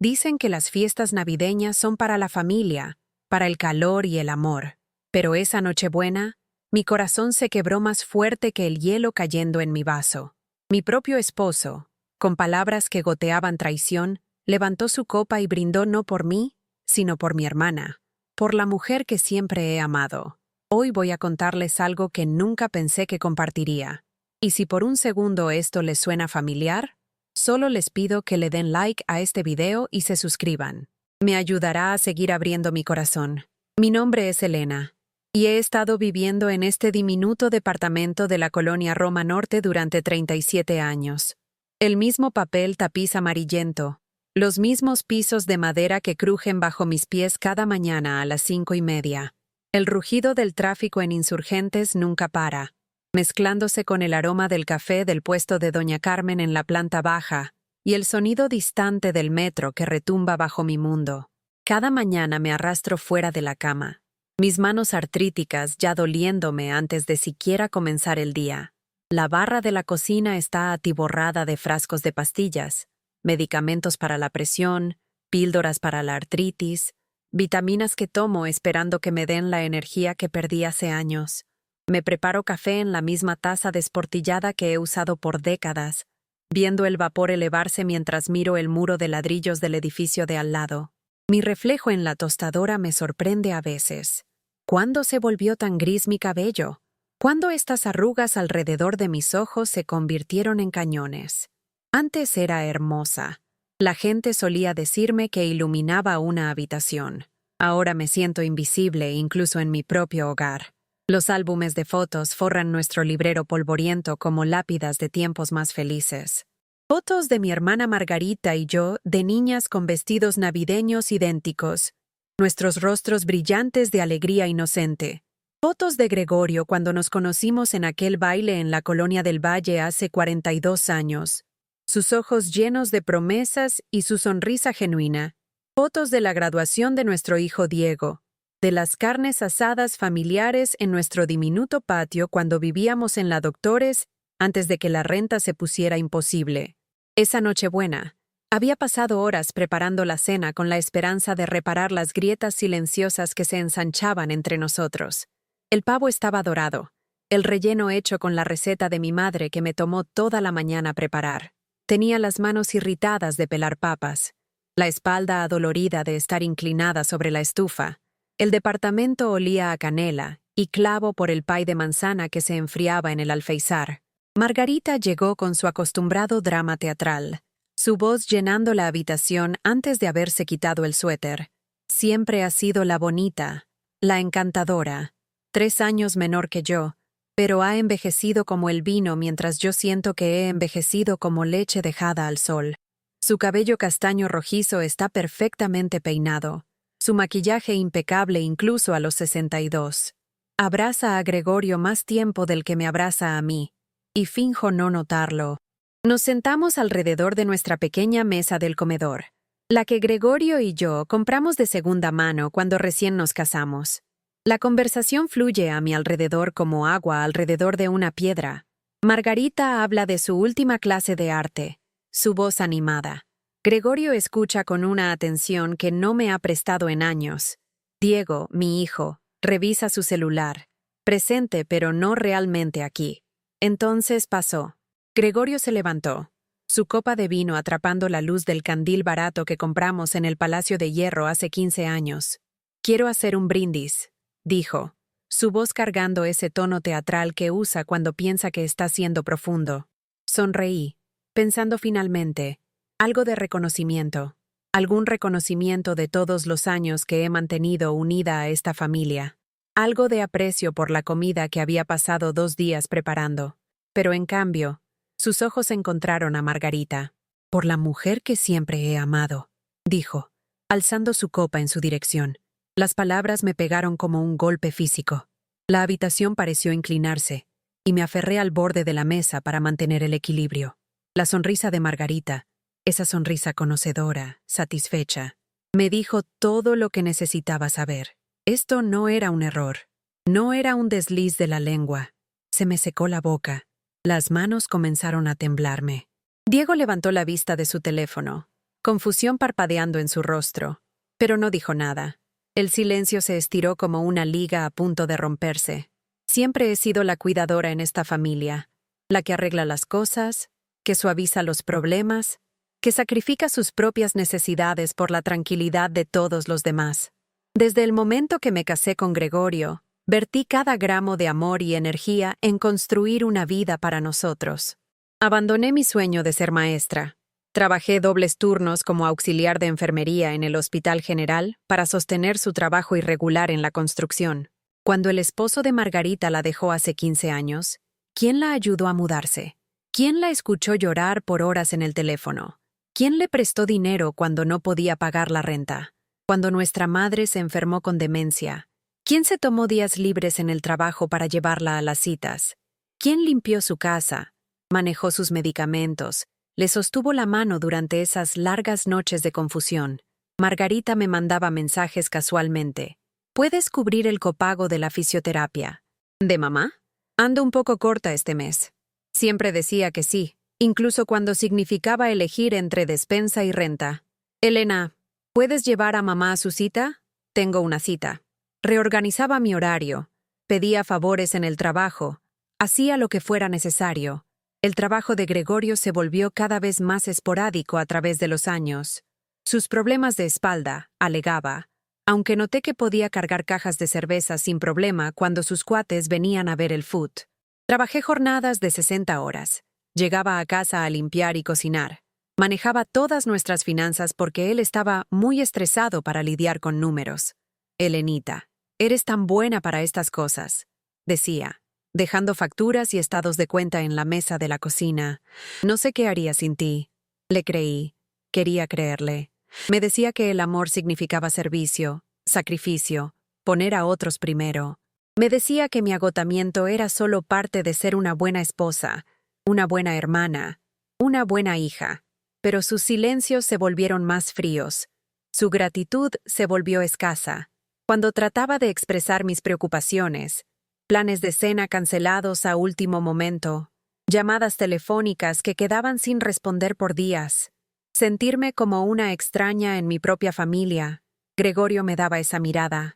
Dicen que las fiestas navideñas son para la familia, para el calor y el amor. Pero esa Nochebuena, mi corazón se quebró más fuerte que el hielo cayendo en mi vaso. Mi propio esposo, con palabras que goteaban traición, levantó su copa y brindó no por mí, sino por mi hermana, por la mujer que siempre he amado. Hoy voy a contarles algo que nunca pensé que compartiría. Y si por un segundo esto les suena familiar, solo les pido que le den like a este video y se suscriban. Me ayudará a seguir abriendo mi corazón. Mi nombre es Elena, y he estado viviendo en este diminuto departamento de la colonia Roma Norte durante 37 años. El mismo papel tapiz amarillento, los mismos pisos de madera que crujen bajo mis pies cada mañana a las 5:30. El rugido del tráfico en Insurgentes nunca para, mezclándose con el aroma del café del puesto de Doña Carmen en la planta baja y el sonido distante del metro que retumba bajo mi mundo. Cada mañana me arrastro fuera de la cama, mis manos artríticas ya doliéndome antes de siquiera comenzar el día. La barra de la cocina está atiborrada de frascos de pastillas, medicamentos para la presión, píldoras para la artritis, vitaminas que tomo esperando que me den la energía que perdí hace años. Me preparo café en la misma taza desportillada que he usado por décadas, viendo el vapor elevarse mientras miro el muro de ladrillos del edificio de al lado. Mi reflejo en la tostadora me sorprende a veces. ¿Cuándo se volvió tan gris mi cabello? ¿Cuándo estas arrugas alrededor de mis ojos se convirtieron en cañones? Antes era hermosa. La gente solía decirme que iluminaba una habitación. Ahora me siento invisible incluso en mi propio hogar. Los álbumes de fotos forran nuestro librero polvoriento como lápidas de tiempos más felices. Fotos de mi hermana Margarita y yo de niñas con vestidos navideños idénticos, nuestros rostros brillantes de alegría inocente. Fotos de Gregorio cuando nos conocimos en aquel baile en la Colonia del Valle hace 42 años. Sus ojos llenos de promesas y su sonrisa genuina. Fotos de la graduación de nuestro hijo Diego, de las carnes asadas familiares en nuestro diminuto patio cuando vivíamos en la Doctores antes de que la renta se pusiera imposible. Esa Nochebuena, había pasado horas preparando la cena con la esperanza de reparar las grietas silenciosas que se ensanchaban entre nosotros. El pavo estaba dorado, el relleno hecho con la receta de mi madre que me tomó toda la mañana preparar. Tenía las manos irritadas de pelar papas, la espalda adolorida de estar inclinada sobre la estufa. El departamento olía a canela y clavo por el pay de manzana que se enfriaba en el alféizar. Margarita llegó con su acostumbrado drama teatral, su voz llenando la habitación antes de haberse quitado el suéter. Siempre ha sido la bonita, la encantadora, 3 años menor que yo, pero ha envejecido como el vino mientras yo siento que he envejecido como leche dejada al sol. Su cabello castaño rojizo está perfectamente peinado, su maquillaje impecable incluso a los 62. Abraza a Gregorio más tiempo del que me abraza a mí, y finjo no notarlo. Nos sentamos alrededor de nuestra pequeña mesa del comedor, la que Gregorio y yo compramos de segunda mano cuando recién nos casamos. La conversación fluye a mi alrededor como agua alrededor de una piedra. Margarita habla de su última clase de arte, su voz animada. Gregorio escucha con una atención que no me ha prestado en años. Diego, mi hijo, revisa su celular, presente pero no realmente aquí. Entonces pasó. Gregorio se levantó, su copa de vino atrapando la luz del candil barato que compramos en el Palacio de Hierro hace 15 años. «Quiero hacer un brindis», dijo, su voz cargando ese tono teatral que usa cuando piensa que está siendo profundo. Sonreí, pensando finalmente, algo de reconocimiento, algún reconocimiento de todos los años que he mantenido unida a esta familia, algo de aprecio por la comida que había pasado 2 días preparando. Pero en cambio, sus ojos encontraron a Margarita. «Por la mujer que siempre he amado», dijo, alzando su copa en su dirección. Las palabras me pegaron como un golpe físico. La habitación pareció inclinarse, y me aferré al borde de la mesa para mantener el equilibrio. La sonrisa de Margarita, esa sonrisa conocedora, satisfecha, me dijo todo lo que necesitaba saber. Esto no era un error, no era un desliz de la lengua. Se me secó la boca. Las manos comenzaron a temblarme. Diego levantó la vista de su teléfono. confusión parpadeando en su rostro, pero no dijo nada. El silencio se estiró como una liga a punto de romperse. Siempre he sido la cuidadora en esta familia, la que arregla las cosas, que suaviza los problemas, que sacrifica sus propias necesidades por la tranquilidad de todos los demás. Desde el momento que me casé con Gregorio, vertí cada gramo de amor y energía en construir una vida para nosotros. Abandoné mi sueño de ser maestra. Trabajé dobles turnos como auxiliar de enfermería en el Hospital General para sostener su trabajo irregular en la construcción. Cuando el esposo de Margarita la dejó hace 15 años, ¿quién la ayudó a mudarse? ¿Quién la escuchó llorar por horas en el teléfono? ¿Quién le prestó dinero cuando no podía pagar la renta? Cuando nuestra madre se enfermó con demencia, ¿quién se tomó días libres en el trabajo para llevarla a las citas? ¿Quién limpió su casa, manejó sus medicamentos, le sostuvo la mano durante esas largas noches de confusión? Margarita me mandaba mensajes casualmente. ¿Puedes cubrir el copago de la fisioterapia? ¿De mamá? Ando un poco corta este mes. Siempre decía que sí, incluso cuando significaba elegir entre despensa y renta. Elena, ¿puedes llevar a mamá a su cita? Tengo una cita. Reorganizaba mi horario, pedía favores en el trabajo, hacía lo que fuera necesario. El trabajo de Gregorio se volvió cada vez más esporádico a través de los años. Sus problemas de espalda, alegaba, aunque noté que podía cargar cajas de cerveza sin problema cuando sus cuates venían a ver el fut. Trabajé jornadas de 60 horas. Llegaba a casa a limpiar y cocinar. Manejaba todas nuestras finanzas porque él estaba muy estresado para lidiar con números. Elenita, eres tan buena para estas cosas, decía, dejando facturas y estados de cuenta en la mesa de la cocina. No sé qué haría sin ti. Le creí. Quería creerle. Me decía que el amor significaba servicio, sacrificio, poner a otros primero. Me decía que mi agotamiento era solo parte de ser una buena esposa, una buena hermana, una buena hija. Pero sus silencios se volvieron más fríos. Su gratitud se volvió escasa. Cuando trataba de expresar mis preocupaciones, planes de cena cancelados a último momento, llamadas telefónicas que quedaban sin responder por días, sentirme como una extraña en mi propia familia, Gregorio me daba esa mirada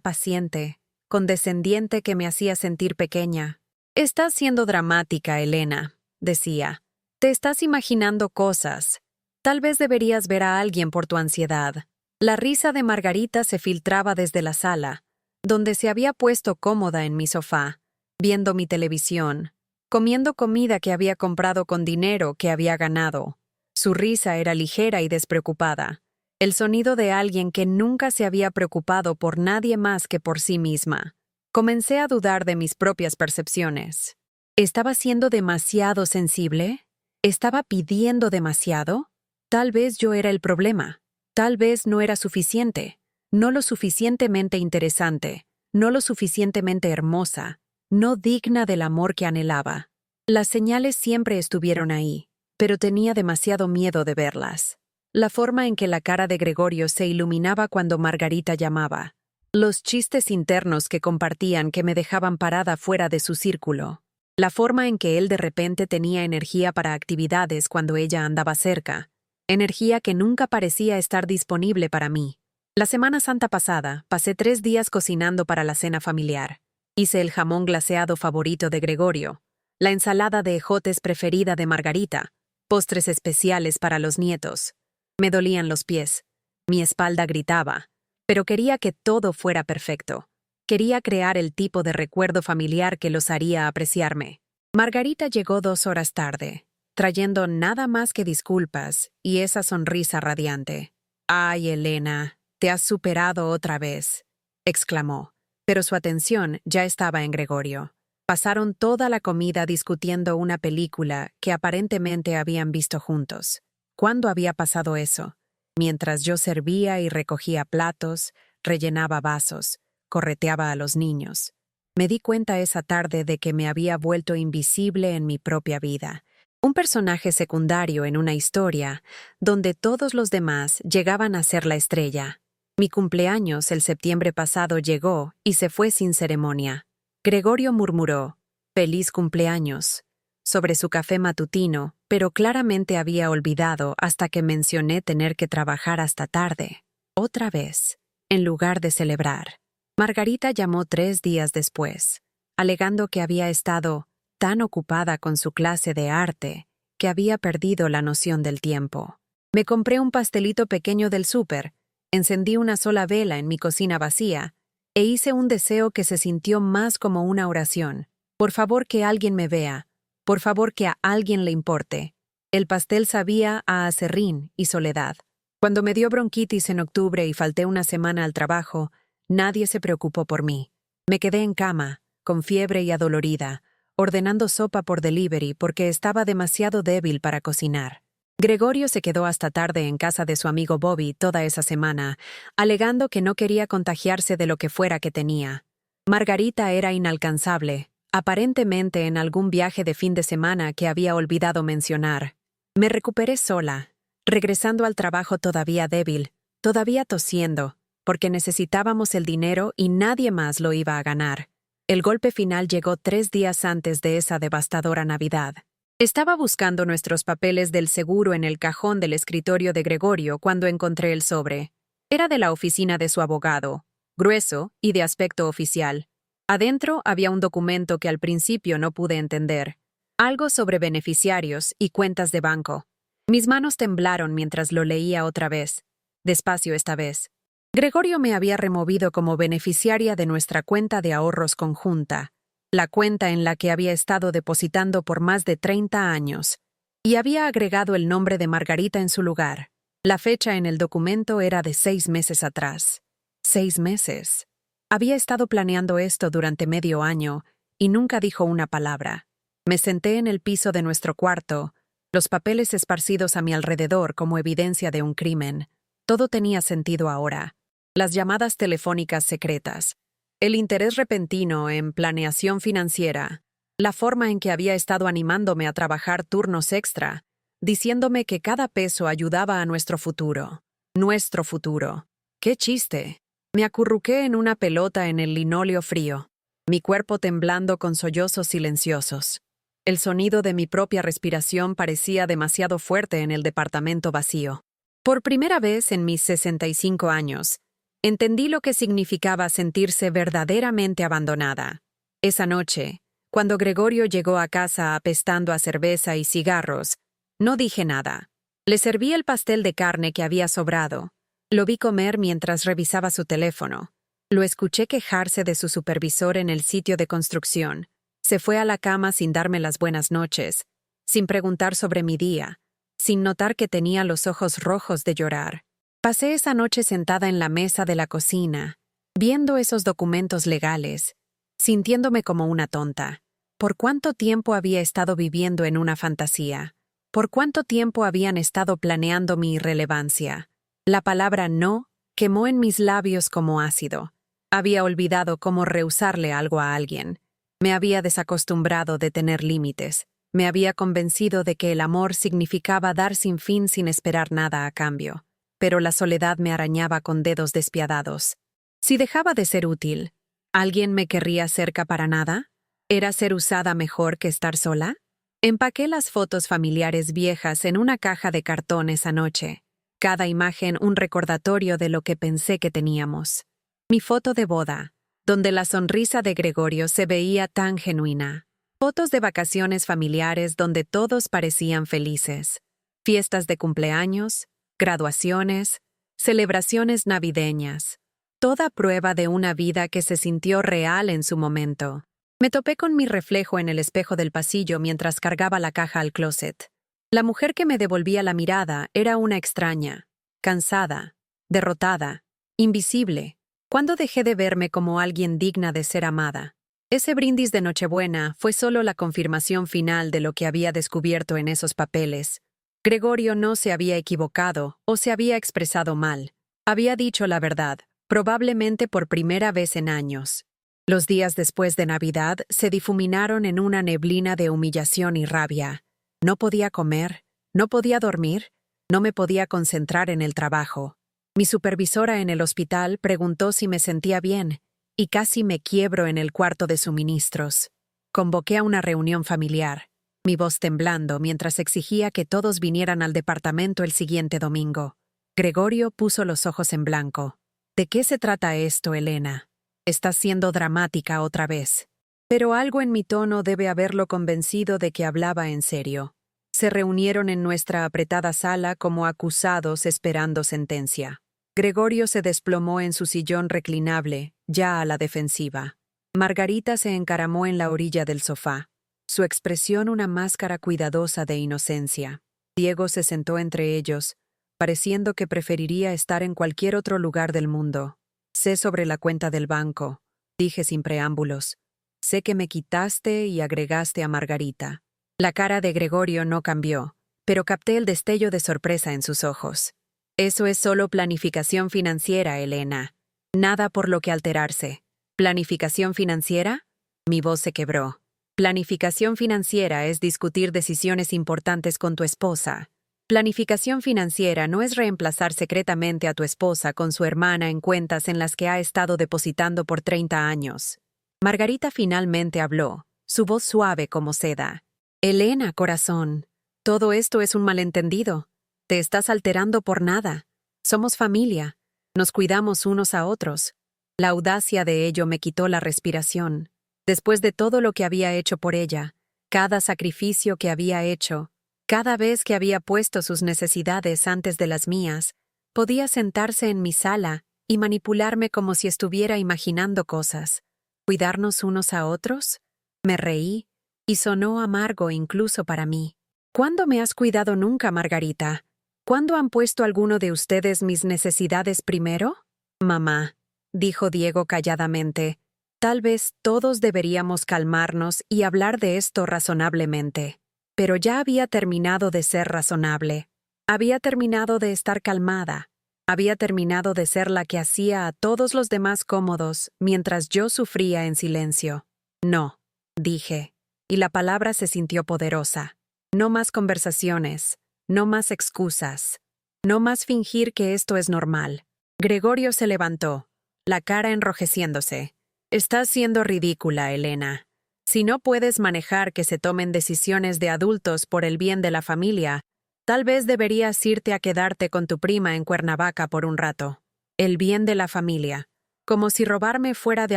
paciente, condescendiente que me hacía sentir pequeña. Estás siendo dramática, Elena, decía. Te estás imaginando cosas. Tal vez deberías ver a alguien por tu ansiedad. La risa de Margarita se filtraba desde la sala, donde se había puesto cómoda en mi sofá, viendo mi televisión, comiendo comida que había comprado con dinero que había ganado. Su risa era ligera y despreocupada, el sonido de alguien que nunca se había preocupado por nadie más que por sí misma. Comencé a dudar de mis propias percepciones. ¿Estaba siendo demasiado sensible? ¿Estaba pidiendo demasiado? Tal vez yo era el problema. Tal vez no era suficiente. No lo suficientemente interesante. No lo suficientemente hermosa. No digna del amor que anhelaba. Las señales siempre estuvieron ahí, pero tenía demasiado miedo de verlas. La forma en que la cara de Gregorio se iluminaba cuando Margarita llamaba. Los chistes internos que compartían que me dejaban parada fuera de su círculo. La forma en que él de repente tenía energía para actividades cuando ella andaba cerca. Energía que nunca parecía estar disponible para mí. La Semana Santa pasada, pasé 3 días cocinando para la cena familiar. Hice el jamón glaseado favorito de Gregorio, la ensalada de ejotes preferida de Margarita, postres especiales para los nietos. Me dolían los pies. Mi espalda gritaba. Pero quería que todo fuera perfecto. Quería crear el tipo de recuerdo familiar que los haría apreciarme. Margarita llegó 2 horas tarde, trayendo nada más que disculpas y esa sonrisa radiante. «Ay, Elena, te has superado otra vez», exclamó. Pero su atención ya estaba en Gregorio. Pasaron toda la comida discutiendo una película que aparentemente habían visto juntos. ¿Cuándo había pasado eso? Mientras yo servía y recogía platos, rellenaba vasos, correteaba a los niños. Me di cuenta esa tarde de que me había vuelto invisible en mi propia vida. Un personaje secundario en una historia donde todos los demás llegaban a ser la estrella. Mi cumpleaños el septiembre pasado llegó y se fue sin ceremonia. Gregorio murmuró, «Feliz cumpleaños». sobre su café matutino, pero claramente había olvidado hasta que mencioné tener que trabajar hasta tarde. Otra vez, en lugar de celebrar. Margarita llamó 3 días después, alegando que había estado tan ocupada con su clase de arte que había perdido la noción del tiempo. Me compré un pastelito pequeño del súper, encendí una sola vela en mi cocina vacía e hice un deseo que se sintió más como una oración. Por favor que alguien me vea, por favor que a alguien le importe. El pastel sabía a aserrín y soledad. Cuando me dio bronquitis en octubre y falté una semana al trabajo, nadie se preocupó por mí. Me quedé en cama, con fiebre y adolorida, ordenando sopa por delivery porque estaba demasiado débil para cocinar. Gregorio se quedó hasta tarde en casa de su amigo Bobby toda esa semana, alegando que no quería contagiarse de lo que fuera que tenía. Margarita era inalcanzable, aparentemente en algún viaje de fin de semana que había olvidado mencionar. Me recuperé sola, regresando al trabajo todavía débil, todavía tosiendo, porque necesitábamos el dinero y nadie más lo iba a ganar. El golpe final llegó 3 días antes de esa devastadora Navidad. Estaba buscando nuestros papeles del seguro en el cajón del escritorio de Gregorio cuando encontré el sobre. Era de la oficina de su abogado, grueso y de aspecto oficial. Adentro había un documento que al principio no pude entender. Algo sobre beneficiarios y cuentas de banco. Mis manos temblaron mientras lo leía otra vez. Despacio esta vez. Gregorio me había removido como beneficiaria de nuestra cuenta de ahorros conjunta, la cuenta en la que había estado depositando por más de 30 años, y había agregado el nombre de Margarita en su lugar. La fecha en el documento era de 6 meses atrás. 6 meses. Había estado planeando esto durante medio año y nunca dijo una palabra. Me senté en el piso de nuestro cuarto, los papeles esparcidos a mi alrededor como evidencia de un crimen. Todo tenía sentido ahora. Las llamadas telefónicas secretas, el interés repentino en planeación financiera, la forma en que había estado animándome a trabajar turnos extra, diciéndome que cada peso ayudaba a nuestro futuro. Nuestro futuro. ¡Qué chiste! Me acurruqué en una pelota en el linóleo frío, mi cuerpo temblando con sollozos silenciosos. El sonido de mi propia respiración parecía demasiado fuerte en el departamento vacío. Por primera vez en mis 65 años, entendí lo que significaba sentirse verdaderamente abandonada. Esa noche, cuando Gregorio llegó a casa apestando a cerveza y cigarros, no dije nada. Le serví el pastel de carne que había sobrado. Lo vi comer mientras revisaba su teléfono. Lo escuché quejarse de su supervisor en el sitio de construcción. Se fue a la cama sin darme las buenas noches, sin preguntar sobre mi día, sin notar que tenía los ojos rojos de llorar. Pasé esa noche sentada en la mesa de la cocina, viendo esos documentos legales, sintiéndome como una tonta. ¿Por cuánto tiempo había estado viviendo en una fantasía? ¿Por cuánto tiempo habían estado planeando mi irrelevancia? La palabra no quemó en mis labios como ácido. Había olvidado cómo rehusarle algo a alguien. Me había desacostumbrado de tener límites. Me había convencido de que el amor significaba dar sin fin sin esperar nada a cambio. Pero la soledad me arañaba con dedos despiadados. Si dejaba de ser útil, ¿alguien me querría cerca para nada? ¿Era ser usada mejor que estar sola? Empaqué las fotos familiares viejas en una caja de cartón esa noche. Cada imagen un recordatorio de lo que pensé que teníamos. Mi foto de boda, donde la sonrisa de Gregorio se veía tan genuina. Fotos de vacaciones familiares donde todos parecían felices. Fiestas de cumpleaños, graduaciones, celebraciones navideñas. Toda prueba de una vida que se sintió real en su momento. Me topé con mi reflejo en el espejo del pasillo mientras cargaba la caja al closet. La mujer que me devolvía la mirada era una extraña, cansada, derrotada, invisible. ¿Cuándo dejé de verme como alguien digna de ser amada? Ese brindis de Nochebuena fue solo la confirmación final de lo que había descubierto en esos papeles. Gregorio no se había equivocado o se había expresado mal. Había dicho la verdad, probablemente por primera vez en años. Los días después de Navidad se difuminaron en una neblina de humillación y rabia. No podía comer, no podía dormir, no me podía concentrar en el trabajo. Mi supervisora en el hospital preguntó si me sentía bien, y casi me quiebro en el cuarto de suministros. Convoqué a una reunión familiar. mi voz temblando mientras exigía que todos vinieran al departamento el siguiente domingo. Gregorio puso los ojos en blanco. ¿De qué se trata esto, Elena? Estás siendo dramática otra vez. Pero algo en mi tono debe haberlo convencido de que hablaba en serio. Se reunieron en nuestra apretada sala como acusados esperando sentencia. Gregorio se desplomó en su sillón reclinable, ya a la defensiva. Margarita se encaramó en la orilla del sofá, su expresión una máscara cuidadosa de inocencia. Diego se sentó entre ellos, pareciendo que preferiría estar en cualquier otro lugar del mundo. Sé sobre la cuenta del banco, dije sin preámbulos. Sé que me quitaste y agregaste a Margarita. La cara de Gregorio no cambió, pero capté el destello de sorpresa en sus ojos. Eso es solo planificación financiera, Elena. Nada por lo que alterarse. ¿Planificación financiera? Mi voz se quebró. Planificación financiera es discutir decisiones importantes con tu esposa. Planificación financiera no es reemplazar secretamente a tu esposa con su hermana en cuentas en las que ha estado depositando por 30 años. Margarita finalmente habló, su voz suave como seda. Elena, corazón, todo esto es un malentendido. Te estás alterando por nada. Somos familia. Nos cuidamos unos a otros. La audacia de ello me quitó la respiración. Después de todo lo que había hecho por ella, cada sacrificio que había hecho, cada vez que había puesto sus necesidades antes de las mías, podía sentarse en mi sala y manipularme como si estuviera imaginando cosas. ¿Cuidarnos unos a otros? Me reí, y sonó amargo incluso para mí. ¿Cuándo me has cuidado nunca, Margarita? ¿Cuándo han puesto alguno de ustedes mis necesidades primero? Mamá, dijo Diego calladamente, tal vez todos deberíamos calmarnos y hablar de esto razonablemente. Pero ya había terminado de ser razonable. Había terminado de estar calmada. Había terminado de ser la que hacía a todos los demás cómodos mientras yo sufría en silencio. No, dije, y la palabra se sintió poderosa. No más conversaciones, no más excusas, no más fingir que esto es normal. Gregorio se levantó, la cara enrojeciéndose. Estás siendo ridícula, Elena. Si no puedes manejar que se tomen decisiones de adultos por el bien de la familia, tal vez deberías irte a quedarte con tu prima en Cuernavaca por un rato. El bien de la familia. Como si robarme fuera de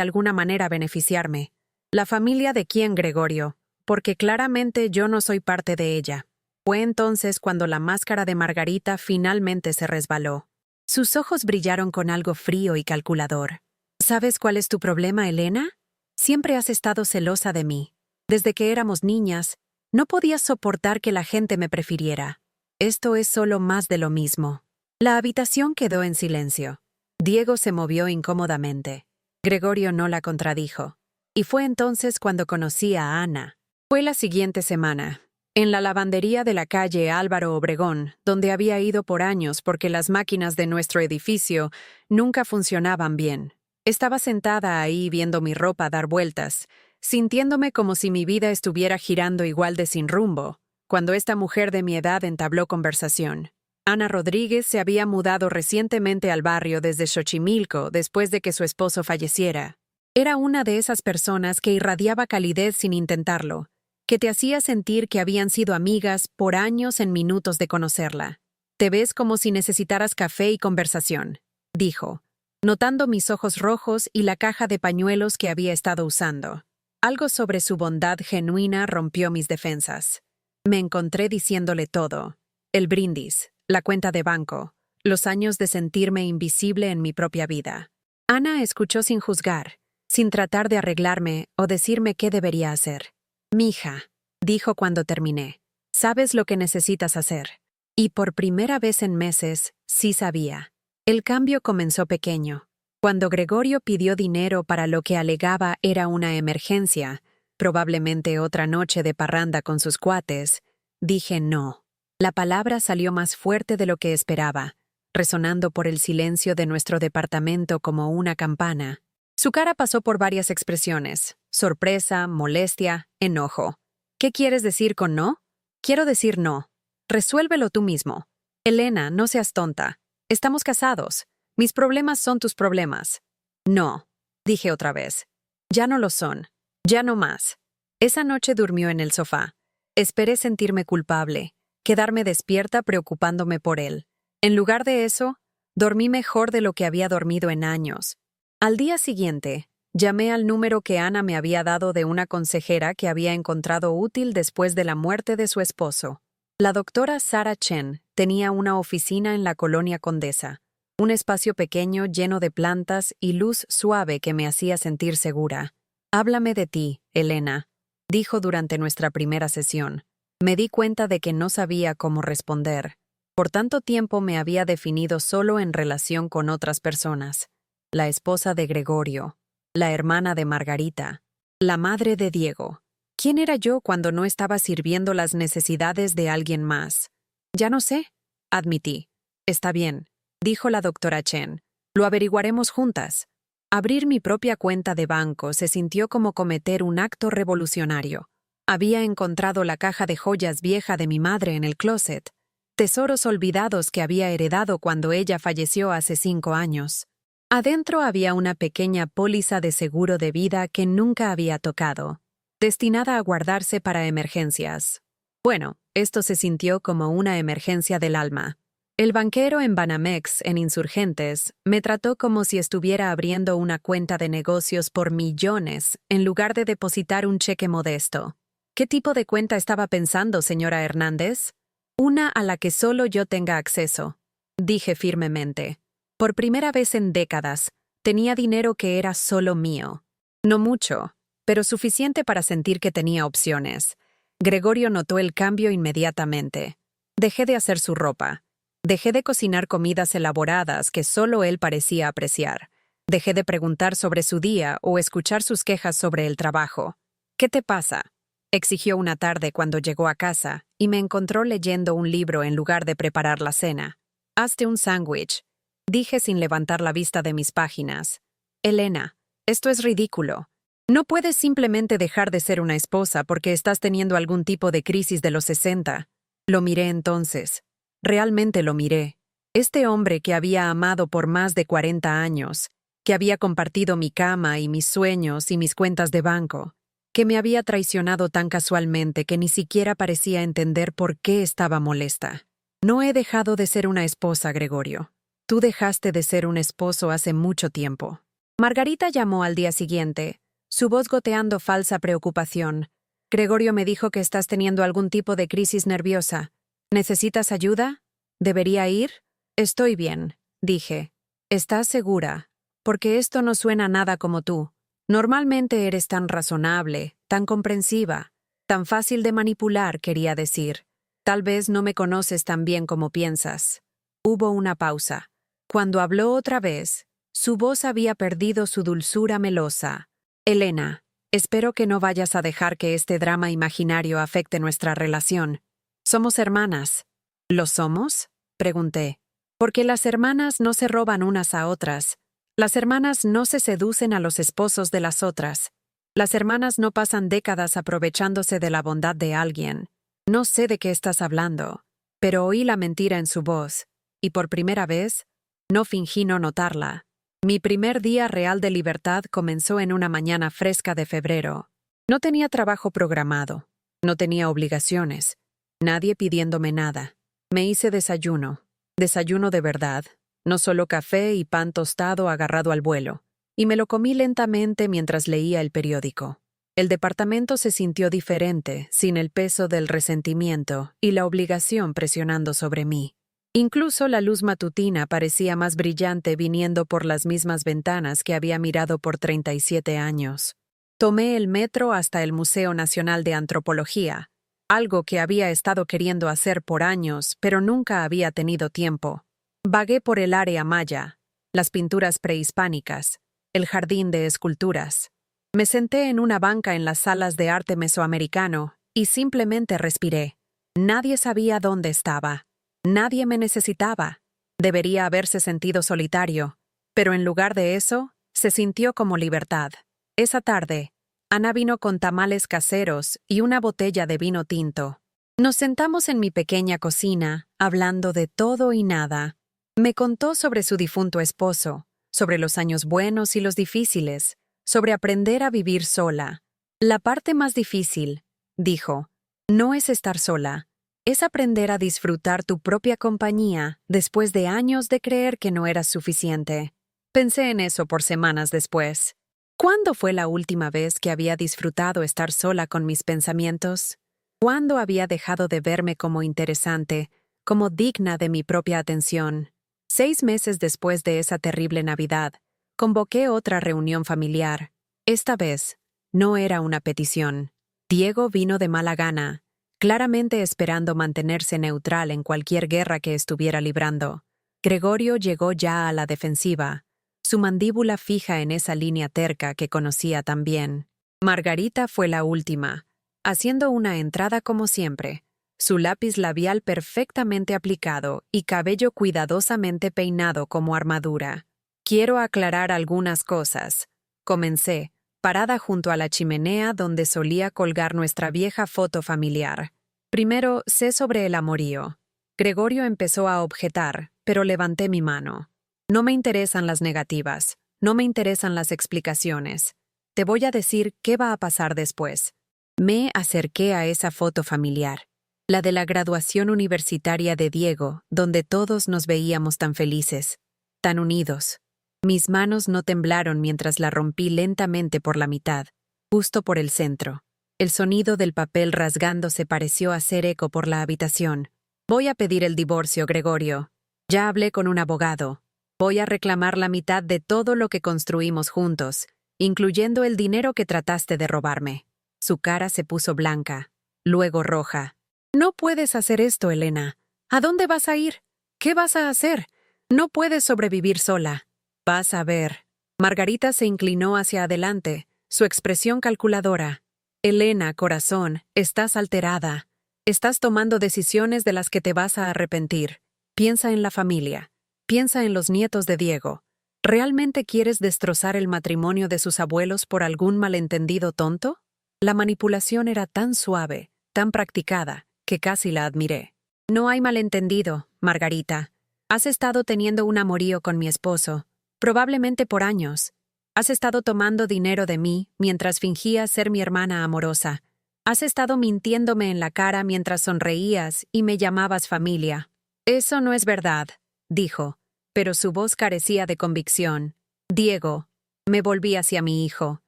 alguna manera beneficiarme. ¿La familia de quién, Gregorio? Porque claramente yo no soy parte de ella. Fue entonces cuando la máscara de Margarita finalmente se resbaló. Sus ojos brillaron con algo frío y calculador. ¿Sabes cuál es tu problema, Elena? Siempre has estado celosa de mí. Desde que éramos niñas, no podías soportar que la gente me prefiriera. Esto es solo más de lo mismo. La habitación quedó en silencio. Diego se movió incómodamente. Gregorio no la contradijo. Y fue entonces cuando conocí a Ana. Fue la siguiente semana, en la lavandería de la calle Álvaro Obregón, donde había ido por años porque las máquinas de nuestro edificio nunca funcionaban bien. Estaba sentada ahí viendo mi ropa dar vueltas, sintiéndome como si mi vida estuviera girando igual de sin rumbo, cuando esta mujer de mi edad entabló conversación. Ana Rodríguez se había mudado recientemente al barrio desde Xochimilco después de que su esposo falleciera. Era una de esas personas que irradiaba calidez sin intentarlo, que te hacía sentir que habían sido amigas por años en minutos de conocerla. Te ves como si necesitaras café y conversación, dijo, notando mis ojos rojos y la caja de pañuelos que había estado usando. Algo sobre su bondad genuina rompió mis defensas. Me encontré diciéndole todo. El brindis, la cuenta de banco, los años de sentirme invisible en mi propia vida. Ana escuchó sin juzgar, sin tratar de arreglarme o decirme qué debería hacer. «Mija», dijo cuando terminé, «sabes lo que necesitas hacer». Y por primera vez en meses, sí sabía. El cambio comenzó pequeño. Cuando Gregorio pidió dinero para lo que alegaba era una emergencia, probablemente otra noche de parranda con sus cuates, dije no. La palabra salió más fuerte de lo que esperaba, resonando por el silencio de nuestro departamento como una campana. Su cara pasó por varias expresiones: sorpresa, molestia, enojo. ¿Qué quieres decir con no? Quiero decir no. Resuélvelo tú mismo. Elena, no seas tonta. Estamos casados. Mis problemas son tus problemas. No, dije otra vez. Ya no lo son. Ya no más. Esa noche durmió en el sofá. Esperé sentirme culpable, quedarme despierta preocupándome por él. En lugar de eso, dormí mejor de lo que había dormido en años. Al día siguiente, llamé al número que Ana me había dado de una consejera que había encontrado útil después de la muerte de su esposo. La doctora Sarah Chen tenía una oficina en la colonia Condesa, un espacio pequeño lleno de plantas y luz suave que me hacía sentir segura. «Háblame de ti, Elena», dijo durante nuestra primera sesión. Me di cuenta de que no sabía cómo responder. Por tanto tiempo me había definido solo en relación con otras personas. La esposa de Gregorio, la hermana de Margarita, la madre de Diego. ¿Quién era yo cuando no estaba sirviendo las necesidades de alguien más? Ya no sé, admití. Está bien, dijo la doctora Chen. Lo averiguaremos juntas. Abrir mi propia cuenta de banco se sintió como cometer un acto revolucionario. Había encontrado la caja de joyas vieja de mi madre en el closet, tesoros olvidados que había heredado cuando ella falleció hace 5 años. Adentro había una pequeña póliza de seguro de vida que nunca había tocado, destinada a guardarse para emergencias. Bueno, esto se sintió como una emergencia del alma. El banquero en Banamex, en Insurgentes, me trató como si estuviera abriendo una cuenta de negocios por millones en lugar de depositar un cheque modesto. ¿Qué tipo de cuenta estaba pensando, señora Hernández? Una a la que solo yo tenga acceso, dije firmemente. Por primera vez en décadas, tenía dinero que era solo mío. No mucho, pero suficiente para sentir que tenía opciones. Gregorio notó el cambio inmediatamente. Dejé de hacer su ropa. Dejé de cocinar comidas elaboradas que solo él parecía apreciar. Dejé de preguntar sobre su día o escuchar sus quejas sobre el trabajo. ¿Qué te pasa?, exigió una tarde cuando llegó a casa y me encontró leyendo un libro en lugar de preparar la cena. «Hazte un sándwich», dije sin levantar la vista de mis páginas. «Elena, esto es ridículo. No puedes simplemente dejar de ser una esposa porque estás teniendo algún tipo de crisis de los 60. Lo miré entonces. Realmente lo miré. Este hombre que había amado por más de 40 años, que había compartido mi cama y mis sueños y mis cuentas de banco, que me había traicionado tan casualmente que ni siquiera parecía entender por qué estaba molesta. No he dejado de ser una esposa, Gregorio. Tú dejaste de ser un esposo hace mucho tiempo». Margarita llamó al día siguiente, su voz goteando falsa preocupación. «Gregorio me dijo que estás teniendo algún tipo de crisis nerviosa. ¿Necesitas ayuda? ¿Debería ir?» «Estoy bien», dije. «¿Estás segura? Porque esto no suena nada como tú. Normalmente eres tan razonable, tan comprensiva, tan fácil de manipular», quería decir. «Tal vez no me conoces tan bien como piensas». Hubo una pausa. Cuando habló otra vez, su voz había perdido su dulzura melosa. «Elena, espero que no vayas a dejar que este drama imaginario afecte nuestra relación. Somos hermanas». «¿Lo somos?», pregunté. «Porque las hermanas no se roban unas a otras. Las hermanas no se seducen a los esposos de las otras. Las hermanas no pasan décadas aprovechándose de la bondad de alguien. No sé de qué estás hablando». Pero oí la mentira en su voz, y por primera vez, no fingí no notarla. Mi primer día real de libertad comenzó en una mañana fresca de febrero. No tenía trabajo programado, no tenía obligaciones, nadie pidiéndome nada. Me hice desayuno de verdad, no solo café y pan tostado agarrado al vuelo, y me lo comí lentamente mientras leía el periódico. El departamento se sintió diferente, sin el peso del resentimiento y la obligación presionando sobre mí. Incluso la luz matutina parecía más brillante viniendo por las mismas ventanas que había mirado por 37 años. Tomé el metro hasta el Museo Nacional de Antropología, algo que había estado queriendo hacer por años, pero nunca había tenido tiempo. Vagué por el área maya, las pinturas prehispánicas, el jardín de esculturas. Me senté en una banca en las salas de arte mesoamericano y simplemente respiré. Nadie sabía dónde estaba. Nadie me necesitaba. Debería haberse sentido solitario, pero en lugar de eso, se sintió como libertad. Esa tarde, Ana vino con tamales caseros y una botella de vino tinto. Nos sentamos en mi pequeña cocina, hablando de todo y nada. Me contó sobre su difunto esposo, sobre los años buenos y los difíciles, sobre aprender a vivir sola. «La parte más difícil», dijo, No es estar sola, es aprender a disfrutar tu propia compañía después de años de creer que no eras suficiente. Pensé en eso por semanas después. ¿Cuándo fue la última vez que había disfrutado estar sola con mis pensamientos? ¿Cuándo había dejado de verme como interesante, como digna de mi propia atención? 6 meses después de esa terrible Navidad, convoqué otra reunión familiar. Esta vez, no era una petición. Diego vino de mala gana, claramente esperando mantenerse neutral en cualquier guerra que estuviera librando. Gregorio llegó ya a la defensiva, su mandíbula fija en esa línea terca que conocía tan bien. Margarita fue la última, haciendo una entrada como siempre, su lápiz labial perfectamente aplicado y cabello cuidadosamente peinado como armadura. Quiero aclarar algunas cosas. Comencé, parada junto a la chimenea donde solía colgar nuestra vieja foto familiar. Primero, sé sobre el amorío. Gregorio empezó a objetar, pero levanté mi mano. No me interesan las negativas, no me interesan las explicaciones. Te voy a decir qué va a pasar después. Me acerqué a esa foto familiar, la de la graduación universitaria de Diego, donde todos nos veíamos tan felices, tan unidos. Mis manos no temblaron mientras la rompí lentamente por la mitad, justo por el centro. El sonido del papel rasgándose pareció hacer eco por la habitación. Voy a pedir el divorcio, Gregorio. Ya hablé con un abogado. Voy a reclamar la mitad de todo lo que construimos juntos, incluyendo el dinero que trataste de robarme. Su cara se puso blanca, luego roja. No puedes hacer esto, Elena. ¿A dónde vas a ir? ¿Qué vas a hacer? No puedes sobrevivir sola. Vas a ver. Margarita se inclinó hacia adelante, su expresión calculadora. Elena, corazón, estás alterada. Estás tomando decisiones de las que te vas a arrepentir. Piensa en la familia. Piensa en los nietos de Diego. ¿Realmente quieres destrozar el matrimonio de sus abuelos por algún malentendido tonto? La manipulación era tan suave, tan practicada, que casi la admiré. No hay malentendido, Margarita. Has estado teniendo un amorío con mi esposo, probablemente por años. Has estado tomando dinero de mí mientras fingías ser mi hermana amorosa. Has estado mintiéndome en la cara mientras sonreías y me llamabas familia. Eso no es verdad, dijo, pero su voz carecía de convicción. Diego, me volví hacia mi hijo.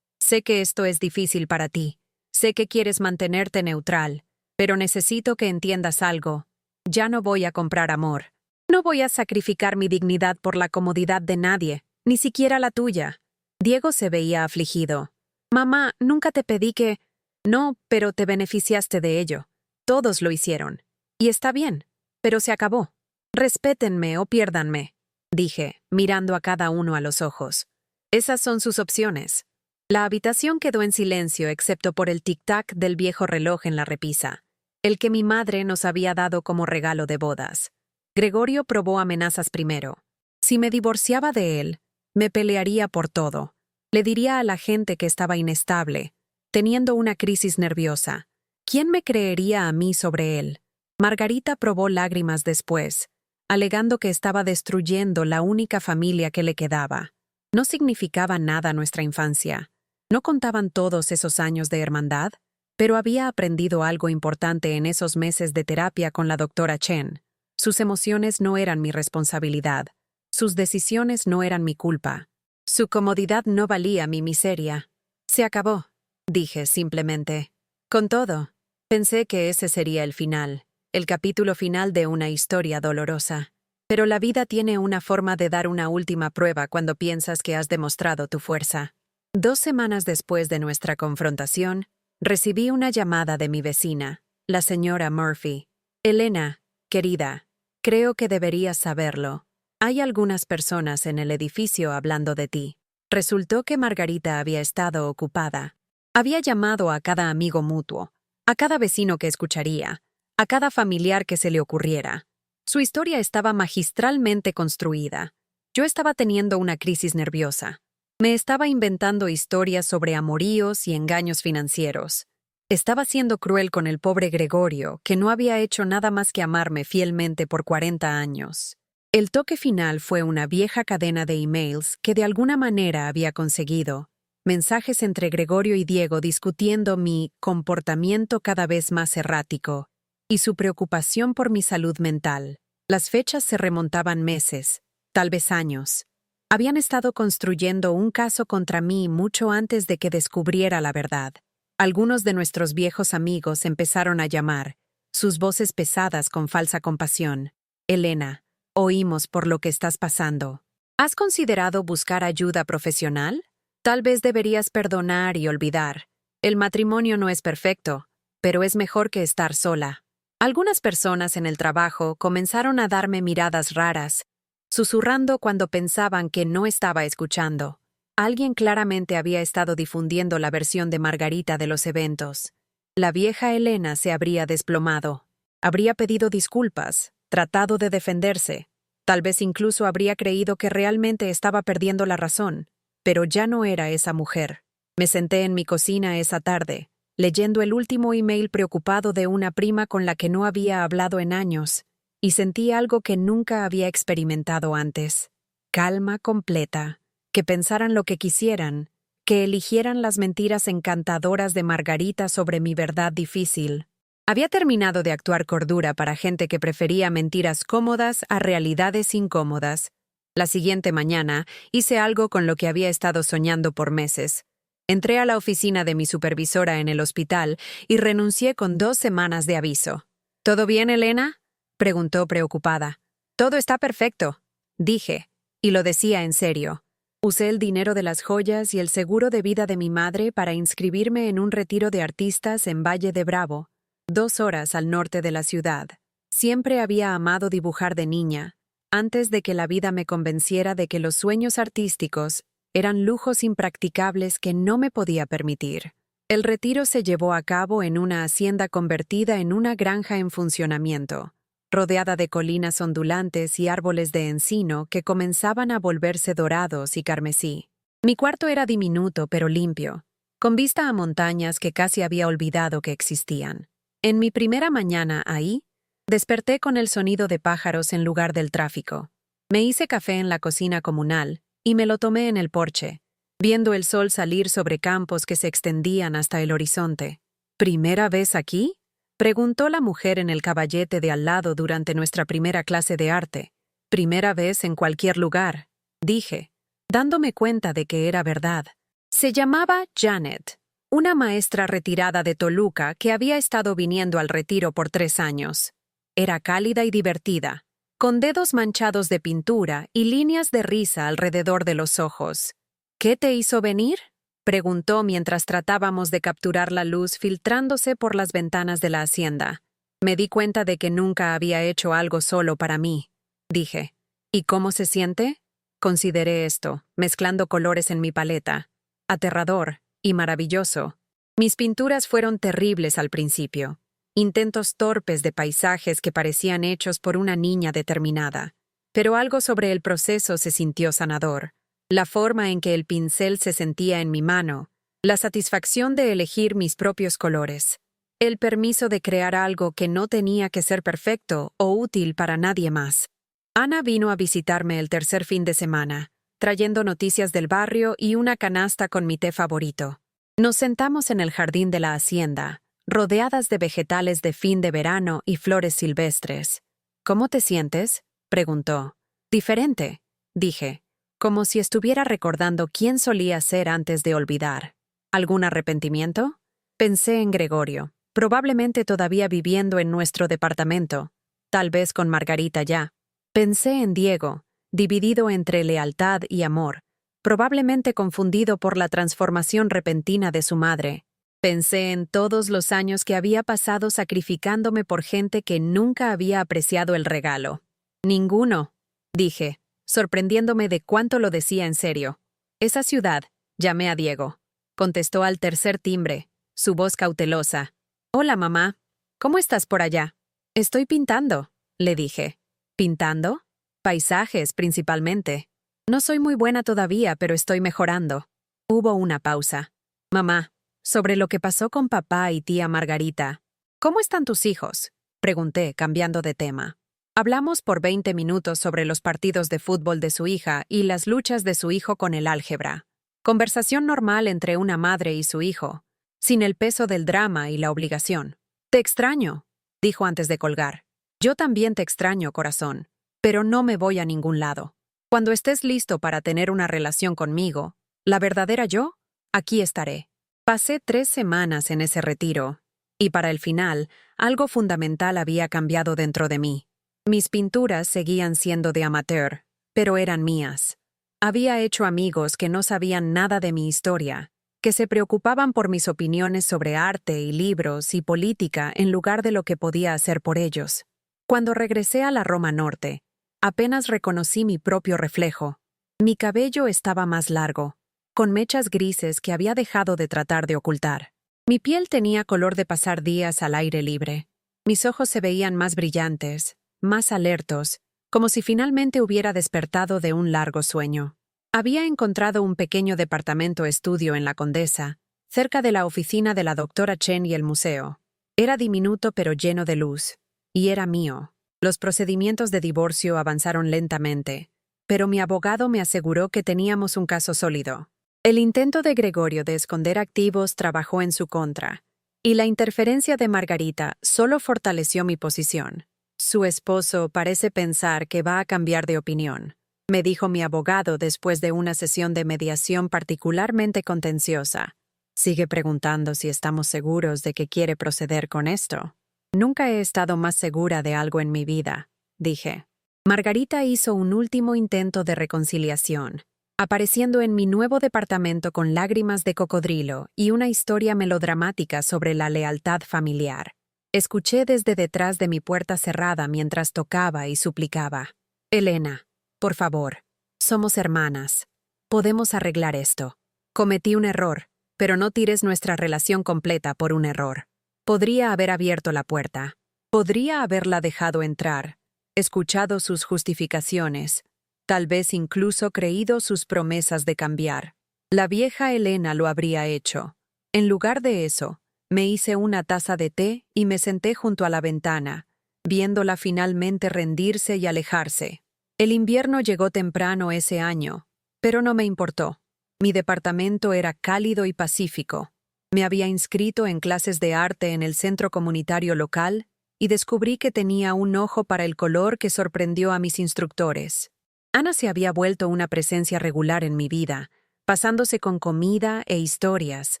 Sé que esto es difícil para ti. Sé que quieres mantenerte neutral, pero necesito que entiendas algo. Ya no voy a comprar amor. No voy a sacrificar mi dignidad por la comodidad de nadie, ni siquiera la tuya. Diego se veía afligido. Mamá, nunca te pedí que... No, pero te beneficiaste de ello. Todos lo hicieron. Y está bien, pero se acabó. Respétenme o piérdanme, dije, mirando a cada uno a los ojos. Esas son sus opciones. La habitación quedó en silencio excepto por el tic-tac del viejo reloj en la repisa, el que mi madre nos había dado como regalo de bodas. Gregorio probó amenazas primero. Si me divorciaba de él, me pelearía por todo. Le diría a la gente que estaba inestable, teniendo una crisis nerviosa. ¿Quién me creería a mí sobre él? Margarita probó lágrimas después, alegando que estaba destruyendo la única familia que le quedaba. No significaba nada nuestra infancia. ¿No contaban todos esos años de hermandad? Pero había aprendido algo importante en esos meses de terapia con la doctora Chen. Sus emociones no eran mi responsabilidad. Sus decisiones no eran mi culpa. Su comodidad no valía mi miseria. Se acabó, dije simplemente. Con todo, pensé que ese sería el final, el capítulo final de una historia dolorosa. Pero la vida tiene una forma de dar una última prueba cuando piensas que has demostrado tu fuerza. 2 semanas después de nuestra confrontación, recibí una llamada de mi vecina, la señora Murphy. Elena, querida, creo que deberías saberlo. Hay algunas personas en el edificio hablando de ti. Resultó que Margarita había estado ocupada. Había llamado a cada amigo mutuo, a cada vecino que escucharía, a cada familiar que se le ocurriera. Su historia estaba magistralmente construida. Yo estaba teniendo una crisis nerviosa. Me estaba inventando historias sobre amoríos y engaños financieros. Estaba siendo cruel con el pobre Gregorio, que no había hecho nada más que amarme fielmente por 40 años. El toque final fue una vieja cadena de emails que de alguna manera había conseguido. mensajes entre Gregorio y Diego discutiendo mi comportamiento cada vez más errático y su preocupación por mi salud mental. Las fechas se remontaban meses, tal vez años. Habían estado construyendo un caso contra mí mucho antes de que descubriera la verdad. Algunos de nuestros viejos amigos empezaron a llamar, sus voces pesadas con falsa compasión. Elena, oímos por lo que estás pasando. ¿Has considerado buscar ayuda profesional? Tal vez deberías perdonar y olvidar. El matrimonio no es perfecto, pero es mejor que estar sola. Algunas personas en el trabajo comenzaron a darme miradas raras, susurrando cuando pensaban que no estaba escuchando. Alguien claramente había estado difundiendo la versión de Margarita de los eventos. La vieja Elena se habría desplomado. Habría pedido disculpas, tratado de defenderse. Tal vez incluso habría creído que realmente estaba perdiendo la razón. Pero ya no era esa mujer. Me senté en mi cocina esa tarde, leyendo el último email preocupado de una prima con la que no había hablado en años, y sentí algo que nunca había experimentado antes. Calma completa, que pensaran lo que quisieran, que eligieran las mentiras encantadoras de Margarita sobre mi verdad difícil. Había terminado de actuar cordura para gente que prefería mentiras cómodas a realidades incómodas. La siguiente mañana hice algo con lo que había estado soñando por meses. Entré a la oficina de mi supervisora en el hospital y renuncié con 2 semanas de aviso. ¿Todo bien, Elena?, preguntó preocupada. Todo está perfecto, dije, y lo decía en serio. Usé el dinero de las joyas y el seguro de vida de mi madre para inscribirme en un retiro de artistas en Valle de Bravo, 2 horas al norte de la ciudad. Siempre había amado dibujar de niña, antes de que la vida me convenciera de que los sueños artísticos eran lujos impracticables que no me podía permitir. El retiro se llevó a cabo en una hacienda convertida en una granja en funcionamiento, rodeada de colinas ondulantes y árboles de encino que comenzaban a volverse dorados y carmesí. Mi cuarto era diminuto pero limpio, con vista a montañas que casi había olvidado que existían. En mi primera mañana ahí, desperté con el sonido de pájaros en lugar del tráfico. Me hice café en la cocina comunal y me lo tomé en el porche, viendo el sol salir sobre campos que se extendían hasta el horizonte. ¿Primera vez aquí?, preguntó la mujer en el caballete de al lado durante nuestra primera clase de arte. Primera vez en cualquier lugar, dije, dándome cuenta de que era verdad. Se llamaba Janet, una maestra retirada de Toluca que había estado viniendo al retiro por 3 años. Era cálida y divertida, con dedos manchados de pintura y líneas de risa alrededor de los ojos. ¿Qué te hizo venir?, preguntó mientras tratábamos de capturar la luz filtrándose por las ventanas de la hacienda. Me di cuenta de que nunca había hecho algo solo para mí, dije. ¿Y cómo se siente? Consideré esto, mezclando colores en mi paleta. Aterrador y maravilloso. Mis pinturas fueron terribles al principio. Intentos torpes de paisajes que parecían hechos por una niña determinada. Pero algo sobre el proceso se sintió sanador. La forma en que el pincel se sentía en mi mano, la satisfacción de elegir mis propios colores, el permiso de crear algo que no tenía que ser perfecto o útil para nadie más. Ana vino a visitarme el tercer fin de semana, trayendo noticias del barrio y una canasta con mi té favorito. Nos sentamos en el jardín de la hacienda, rodeadas de vegetales de fin de verano y flores silvestres. ¿Cómo te sientes?, preguntó. Diferente, dije, como si estuviera recordando quién solía ser antes de olvidar. ¿Algún arrepentimiento? Pensé en Gregorio, probablemente todavía viviendo en nuestro departamento, tal vez con Margarita ya. Pensé en Diego, dividido entre lealtad y amor, probablemente confundido por la transformación repentina de su madre. Pensé en todos los años que había pasado sacrificándome por gente que nunca había apreciado el regalo. Ninguno, dije, sorprendiéndome de cuánto lo decía en serio. Esa ciudad, llamé a Diego. Contestó al tercer timbre, su voz cautelosa. Hola, mamá. ¿Cómo estás por allá? Estoy pintando, le dije. ¿Pintando? Paisajes, principalmente. No soy muy buena todavía, pero estoy mejorando. Hubo una pausa. Mamá, sobre lo que pasó con papá y tía Margarita. ¿Cómo están tus hijos?, pregunté, cambiando de tema. Hablamos por 20 minutos sobre los partidos de fútbol de su hija y las luchas de su hijo con el álgebra. Conversación normal entre una madre y su hijo, sin el peso del drama y la obligación. Te extraño, dijo antes de colgar. Yo también te extraño, corazón, pero no me voy a ningún lado. Cuando estés listo para tener una relación conmigo, la verdadera yo, aquí estaré. Pasé 3 semanas en ese retiro, y para el final, algo fundamental había cambiado dentro de mí. Mis pinturas seguían siendo de amateur, pero eran mías. Había hecho amigos que no sabían nada de mi historia, que se preocupaban por mis opiniones sobre arte y libros y política en lugar de lo que podía hacer por ellos. Cuando regresé a la Roma Norte, apenas reconocí mi propio reflejo. Mi cabello estaba más largo, con mechas grises que había dejado de tratar de ocultar. Mi piel tenía color de pasar días al aire libre. Mis ojos se veían más brillantes, más alertos, como si finalmente hubiera despertado de un largo sueño. Había encontrado un pequeño departamento estudio en la Condesa, cerca de la oficina de la doctora Chen y el museo. Era diminuto pero lleno de luz, y era mío. Los procedimientos de divorcio avanzaron lentamente, pero mi abogado me aseguró que teníamos un caso sólido. El intento de Gregorio de esconder activos trabajó en su contra, y la interferencia de Margarita solo fortaleció mi posición. Su esposo parece pensar que va a cambiar de opinión, me dijo mi abogado después de una sesión de mediación particularmente contenciosa. Sigue preguntando si estamos seguros de que quiere proceder con esto. Nunca he estado más segura de algo en mi vida, dije. Margarita hizo un último intento de reconciliación, apareciendo en mi nuevo departamento con lágrimas de cocodrilo y una historia melodramática sobre la lealtad familiar. Escuché desde detrás de mi puerta cerrada mientras tocaba y suplicaba. Elena, por favor, somos hermanas. Podemos arreglar esto. Cometí un error, pero no tires nuestra relación completa por un error. Podría haber abierto la puerta. Podría haberla dejado entrar, escuchado sus justificaciones, tal vez incluso creído sus promesas de cambiar. La vieja Elena lo habría hecho. En lugar de eso, me hice una taza de té y me senté junto a la ventana, viéndola finalmente rendirse y alejarse. El invierno llegó temprano ese año, pero no me importó. Mi departamento era cálido y pacífico. Me había inscrito en clases de arte en el centro comunitario local y descubrí que tenía un ojo para el color que sorprendió a mis instructores. Ana se había vuelto una presencia regular en mi vida, pasándose con comida e historias,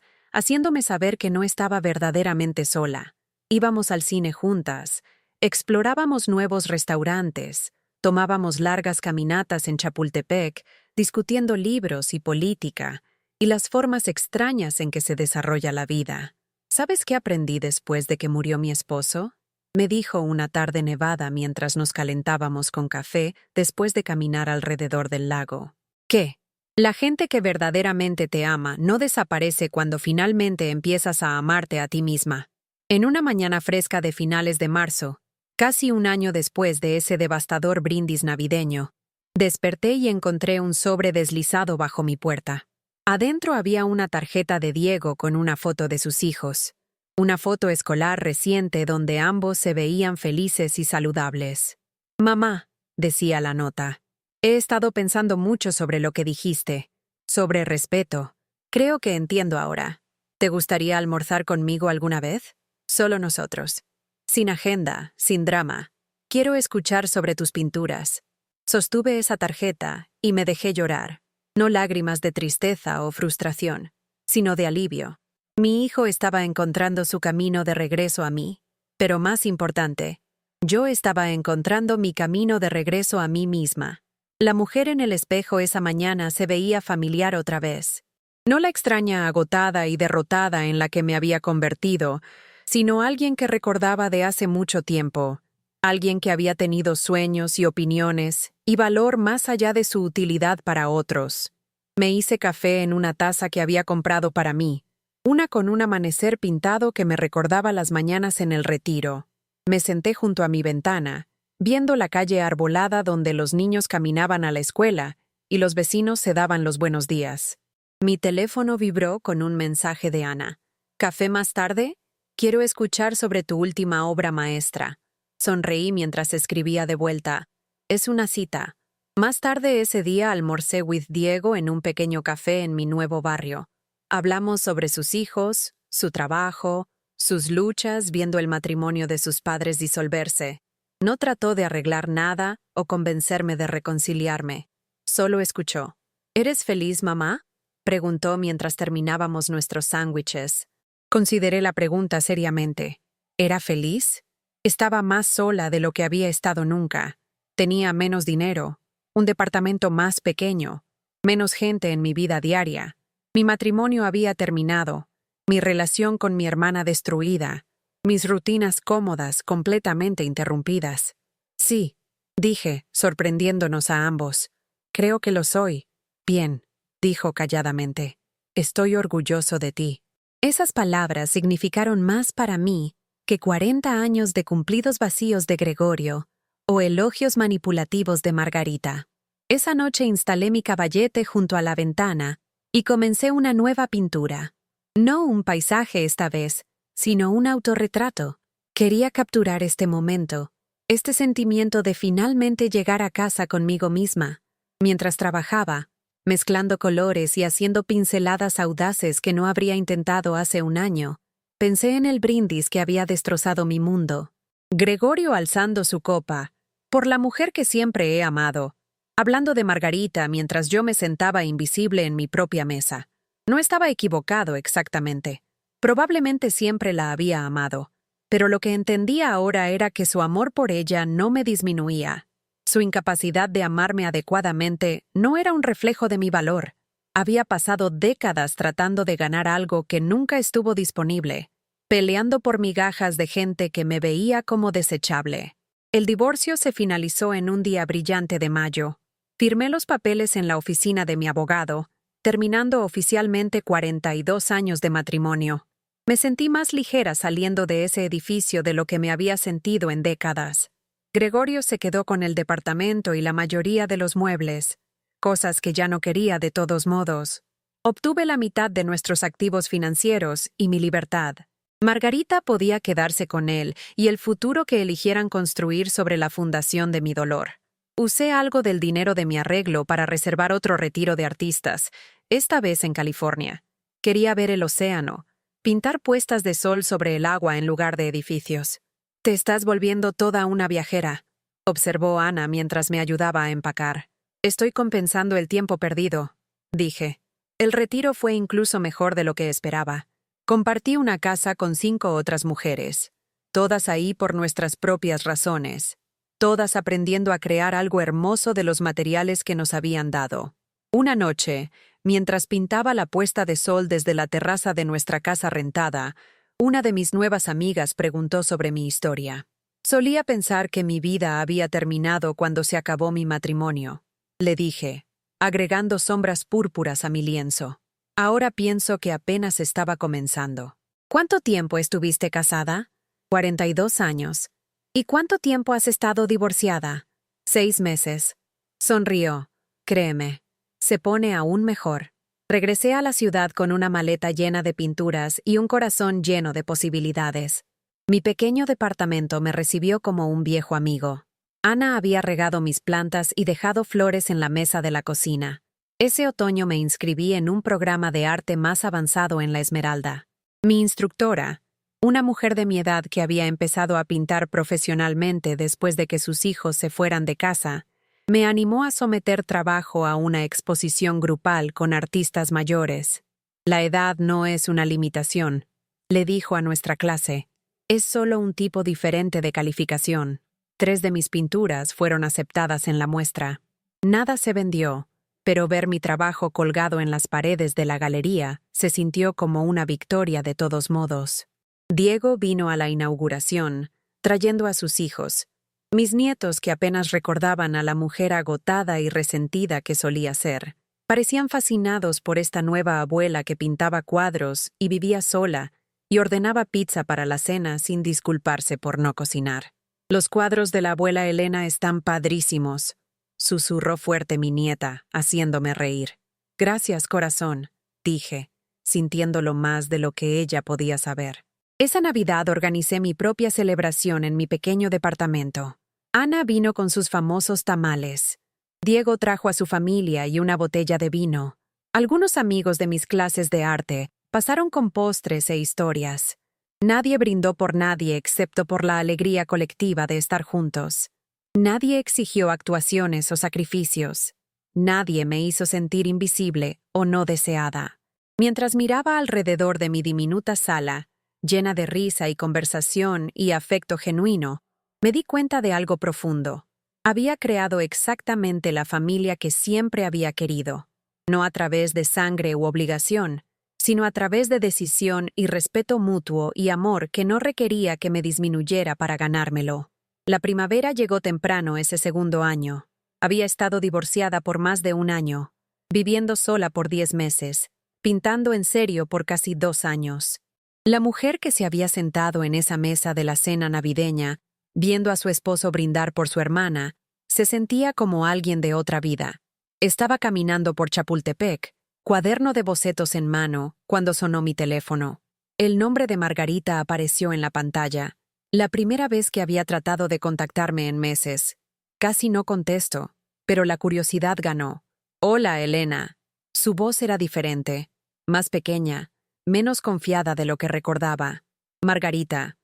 haciéndome saber que no estaba verdaderamente sola. Íbamos al cine juntas, explorábamos nuevos restaurantes, tomábamos largas caminatas en Chapultepec, discutiendo libros y política, y las formas extrañas en que se desarrolla la vida. ¿Sabes qué aprendí después de que murió mi esposo? Me dijo una tarde nevada mientras nos calentábamos con café después de caminar alrededor del lago. ¿Qué? La gente que verdaderamente te ama no desaparece cuando finalmente empiezas a amarte a ti misma. En una mañana fresca de finales de marzo, casi un año después de ese devastador brindis navideño, desperté y encontré un sobre deslizado bajo mi puerta. Adentro había una tarjeta de Diego con una foto de sus hijos. Una foto escolar reciente donde ambos se veían felices y saludables. Mamá, decía la nota, he estado pensando mucho sobre lo que dijiste, sobre respeto. Creo que entiendo ahora. ¿Te gustaría almorzar conmigo alguna vez? Solo nosotros. Sin agenda, sin drama. Quiero escuchar sobre tus pinturas. Sostuve esa tarjeta y me dejé llorar. No lágrimas de tristeza o frustración, sino de alivio. Mi hijo estaba encontrando su camino de regreso a mí, pero más importante, yo estaba encontrando mi camino de regreso a mí misma. La mujer en el espejo esa mañana se veía familiar otra vez. No la extraña agotada y derrotada en la que me había convertido, sino alguien que recordaba de hace mucho tiempo, alguien que había tenido sueños y opiniones y valor más allá de su utilidad para otros. Me hice café en una taza que había comprado para mí, una con un amanecer pintado que me recordaba las mañanas en el retiro. Me senté junto a mi ventana, viendo la calle arbolada donde los niños caminaban a la escuela y los vecinos se daban los buenos días. Mi teléfono vibró con un mensaje de Ana. ¿Café más tarde? Quiero escuchar sobre tu última obra maestra. Sonreí mientras escribía de vuelta. Es una cita. Más tarde ese día almorcé with Diego en un pequeño café en mi nuevo barrio. Hablamos sobre sus hijos, su trabajo, sus luchas viendo el matrimonio de sus padres disolverse. No trató de arreglar nada o convencerme de reconciliarme. Solo escuchó. ¿Eres feliz, mamá?, preguntó mientras terminábamos nuestros sándwiches. Consideré la pregunta seriamente. ¿Era feliz? Estaba más sola de lo que había estado nunca. Tenía menos dinero, un departamento más pequeño, menos gente en mi vida diaria. Mi matrimonio había terminado, mi relación con mi hermana destruida, mis rutinas cómodas completamente interrumpidas. Sí, dije, sorprendiéndonos a ambos. Creo que lo soy. Bien, dijo calladamente. Estoy orgulloso de ti. Esas palabras significaron más para mí que 40 años de cumplidos vacíos de Gregorio o elogios manipulativos de Margarita. Esa noche instalé mi caballete junto a la ventana y comencé una nueva pintura. No un paisaje esta vez, sino un autorretrato. Quería capturar este momento, este sentimiento de finalmente llegar a casa conmigo misma. Mientras trabajaba, mezclando colores y haciendo pinceladas audaces que no habría intentado hace un año, pensé en el brindis que había destrozado mi mundo. Gregorio alzando su copa, por la mujer que siempre he amado, hablando de Margarita mientras yo me sentaba invisible en mi propia mesa. No estaba equivocado exactamente. Probablemente siempre la había amado, pero lo que entendía ahora era que su amor por ella no me disminuía. Su incapacidad de amarme adecuadamente no era un reflejo de mi valor. Había pasado décadas tratando de ganar algo que nunca estuvo disponible, peleando por migajas de gente que me veía como desechable. El divorcio se finalizó en un día brillante de mayo. Firmé los papeles en la oficina de mi abogado, terminando oficialmente 42 años de matrimonio. Me sentí más ligera saliendo de ese edificio de lo que me había sentido en décadas. Gregorio se quedó con el departamento y la mayoría de los muebles, cosas que ya no quería de todos modos. Obtuve la mitad de nuestros activos financieros y mi libertad. Margarita podía quedarse con él y el futuro que eligieran construir sobre la fundación de mi dolor. Usé algo del dinero de mi arreglo para reservar otro retiro de artistas, esta vez en California. Quería ver el océano, pintar puestas de sol sobre el agua en lugar de edificios. «Te estás volviendo toda una viajera», observó Ana mientras me ayudaba a empacar. «Estoy compensando el tiempo perdido», dije. El retiro fue incluso mejor de lo que esperaba. Compartí una casa con 5 otras mujeres, todas ahí por nuestras propias razones, todas aprendiendo a crear algo hermoso de los materiales que nos habían dado. Una noche, mientras pintaba la puesta de sol desde la terraza de nuestra casa rentada, una de mis nuevas amigas preguntó sobre mi historia. Solía pensar que mi vida había terminado cuando se acabó mi matrimonio, le dije, agregando sombras púrpuras a mi lienzo. Ahora pienso que apenas estaba comenzando. ¿Cuánto tiempo estuviste casada? 42 años. ¿Y cuánto tiempo has estado divorciada? 6 meses. Sonrió. Créeme, se pone aún mejor. Regresé a la ciudad con una maleta llena de pinturas y un corazón lleno de posibilidades. Mi pequeño departamento me recibió como un viejo amigo. Ana había regado mis plantas y dejado flores en la mesa de la cocina. Ese otoño me inscribí en un programa de arte más avanzado en La Esmeralda. Mi instructora, una mujer de mi edad que había empezado a pintar profesionalmente después de que sus hijos se fueran de casa, me animó a someter trabajo a una exposición grupal con artistas mayores. La edad no es una limitación, le dijo a nuestra clase. Es solo un tipo diferente de calificación. 3 de mis pinturas fueron aceptadas en la muestra. Nada se vendió, pero ver mi trabajo colgado en las paredes de la galería se sintió como una victoria de todos modos. Diego vino a la inauguración, trayendo a sus hijos. Mis nietos, que apenas recordaban a la mujer agotada y resentida que solía ser, parecían fascinados por esta nueva abuela que pintaba cuadros y vivía sola y ordenaba pizza para la cena sin disculparse por no cocinar. Los cuadros de la abuela Elena están padrísimos, susurró fuerte mi nieta, haciéndome reír. Gracias, corazón, dije, sintiéndolo más de lo que ella podía saber. Esa Navidad organicé mi propia celebración en mi pequeño departamento. Ana vino con sus famosos tamales. Diego trajo a su familia y una botella de vino. Algunos amigos de mis clases de arte pasaron con postres e historias. Nadie brindó por nadie excepto por la alegría colectiva de estar juntos. Nadie exigió actuaciones o sacrificios. Nadie me hizo sentir invisible o no deseada. Mientras miraba alrededor de mi diminuta sala, llena de risa y conversación y afecto genuino, me di cuenta de algo profundo. Había creado exactamente la familia que siempre había querido, no a través de sangre u obligación, sino a través de decisión y respeto mutuo y amor que no requería que me disminuyera para ganármelo. La primavera llegó temprano ese segundo año. Había estado divorciada por más de un año, viviendo sola por 10 meses, pintando en serio por casi 2 años. La mujer que se había sentado en esa mesa de la cena navideña, viendo a su esposo brindar por su hermana, se sentía como alguien de otra vida. Estaba caminando por Chapultepec, cuaderno de bocetos en mano, cuando sonó mi teléfono. El nombre de Margarita apareció en la pantalla. La primera vez que había tratado de contactarme en meses. Casi no contesto, pero la curiosidad ganó. «Hola, Elena». Su voz era diferente, más pequeña, menos confiada de lo que recordaba. «Margarita,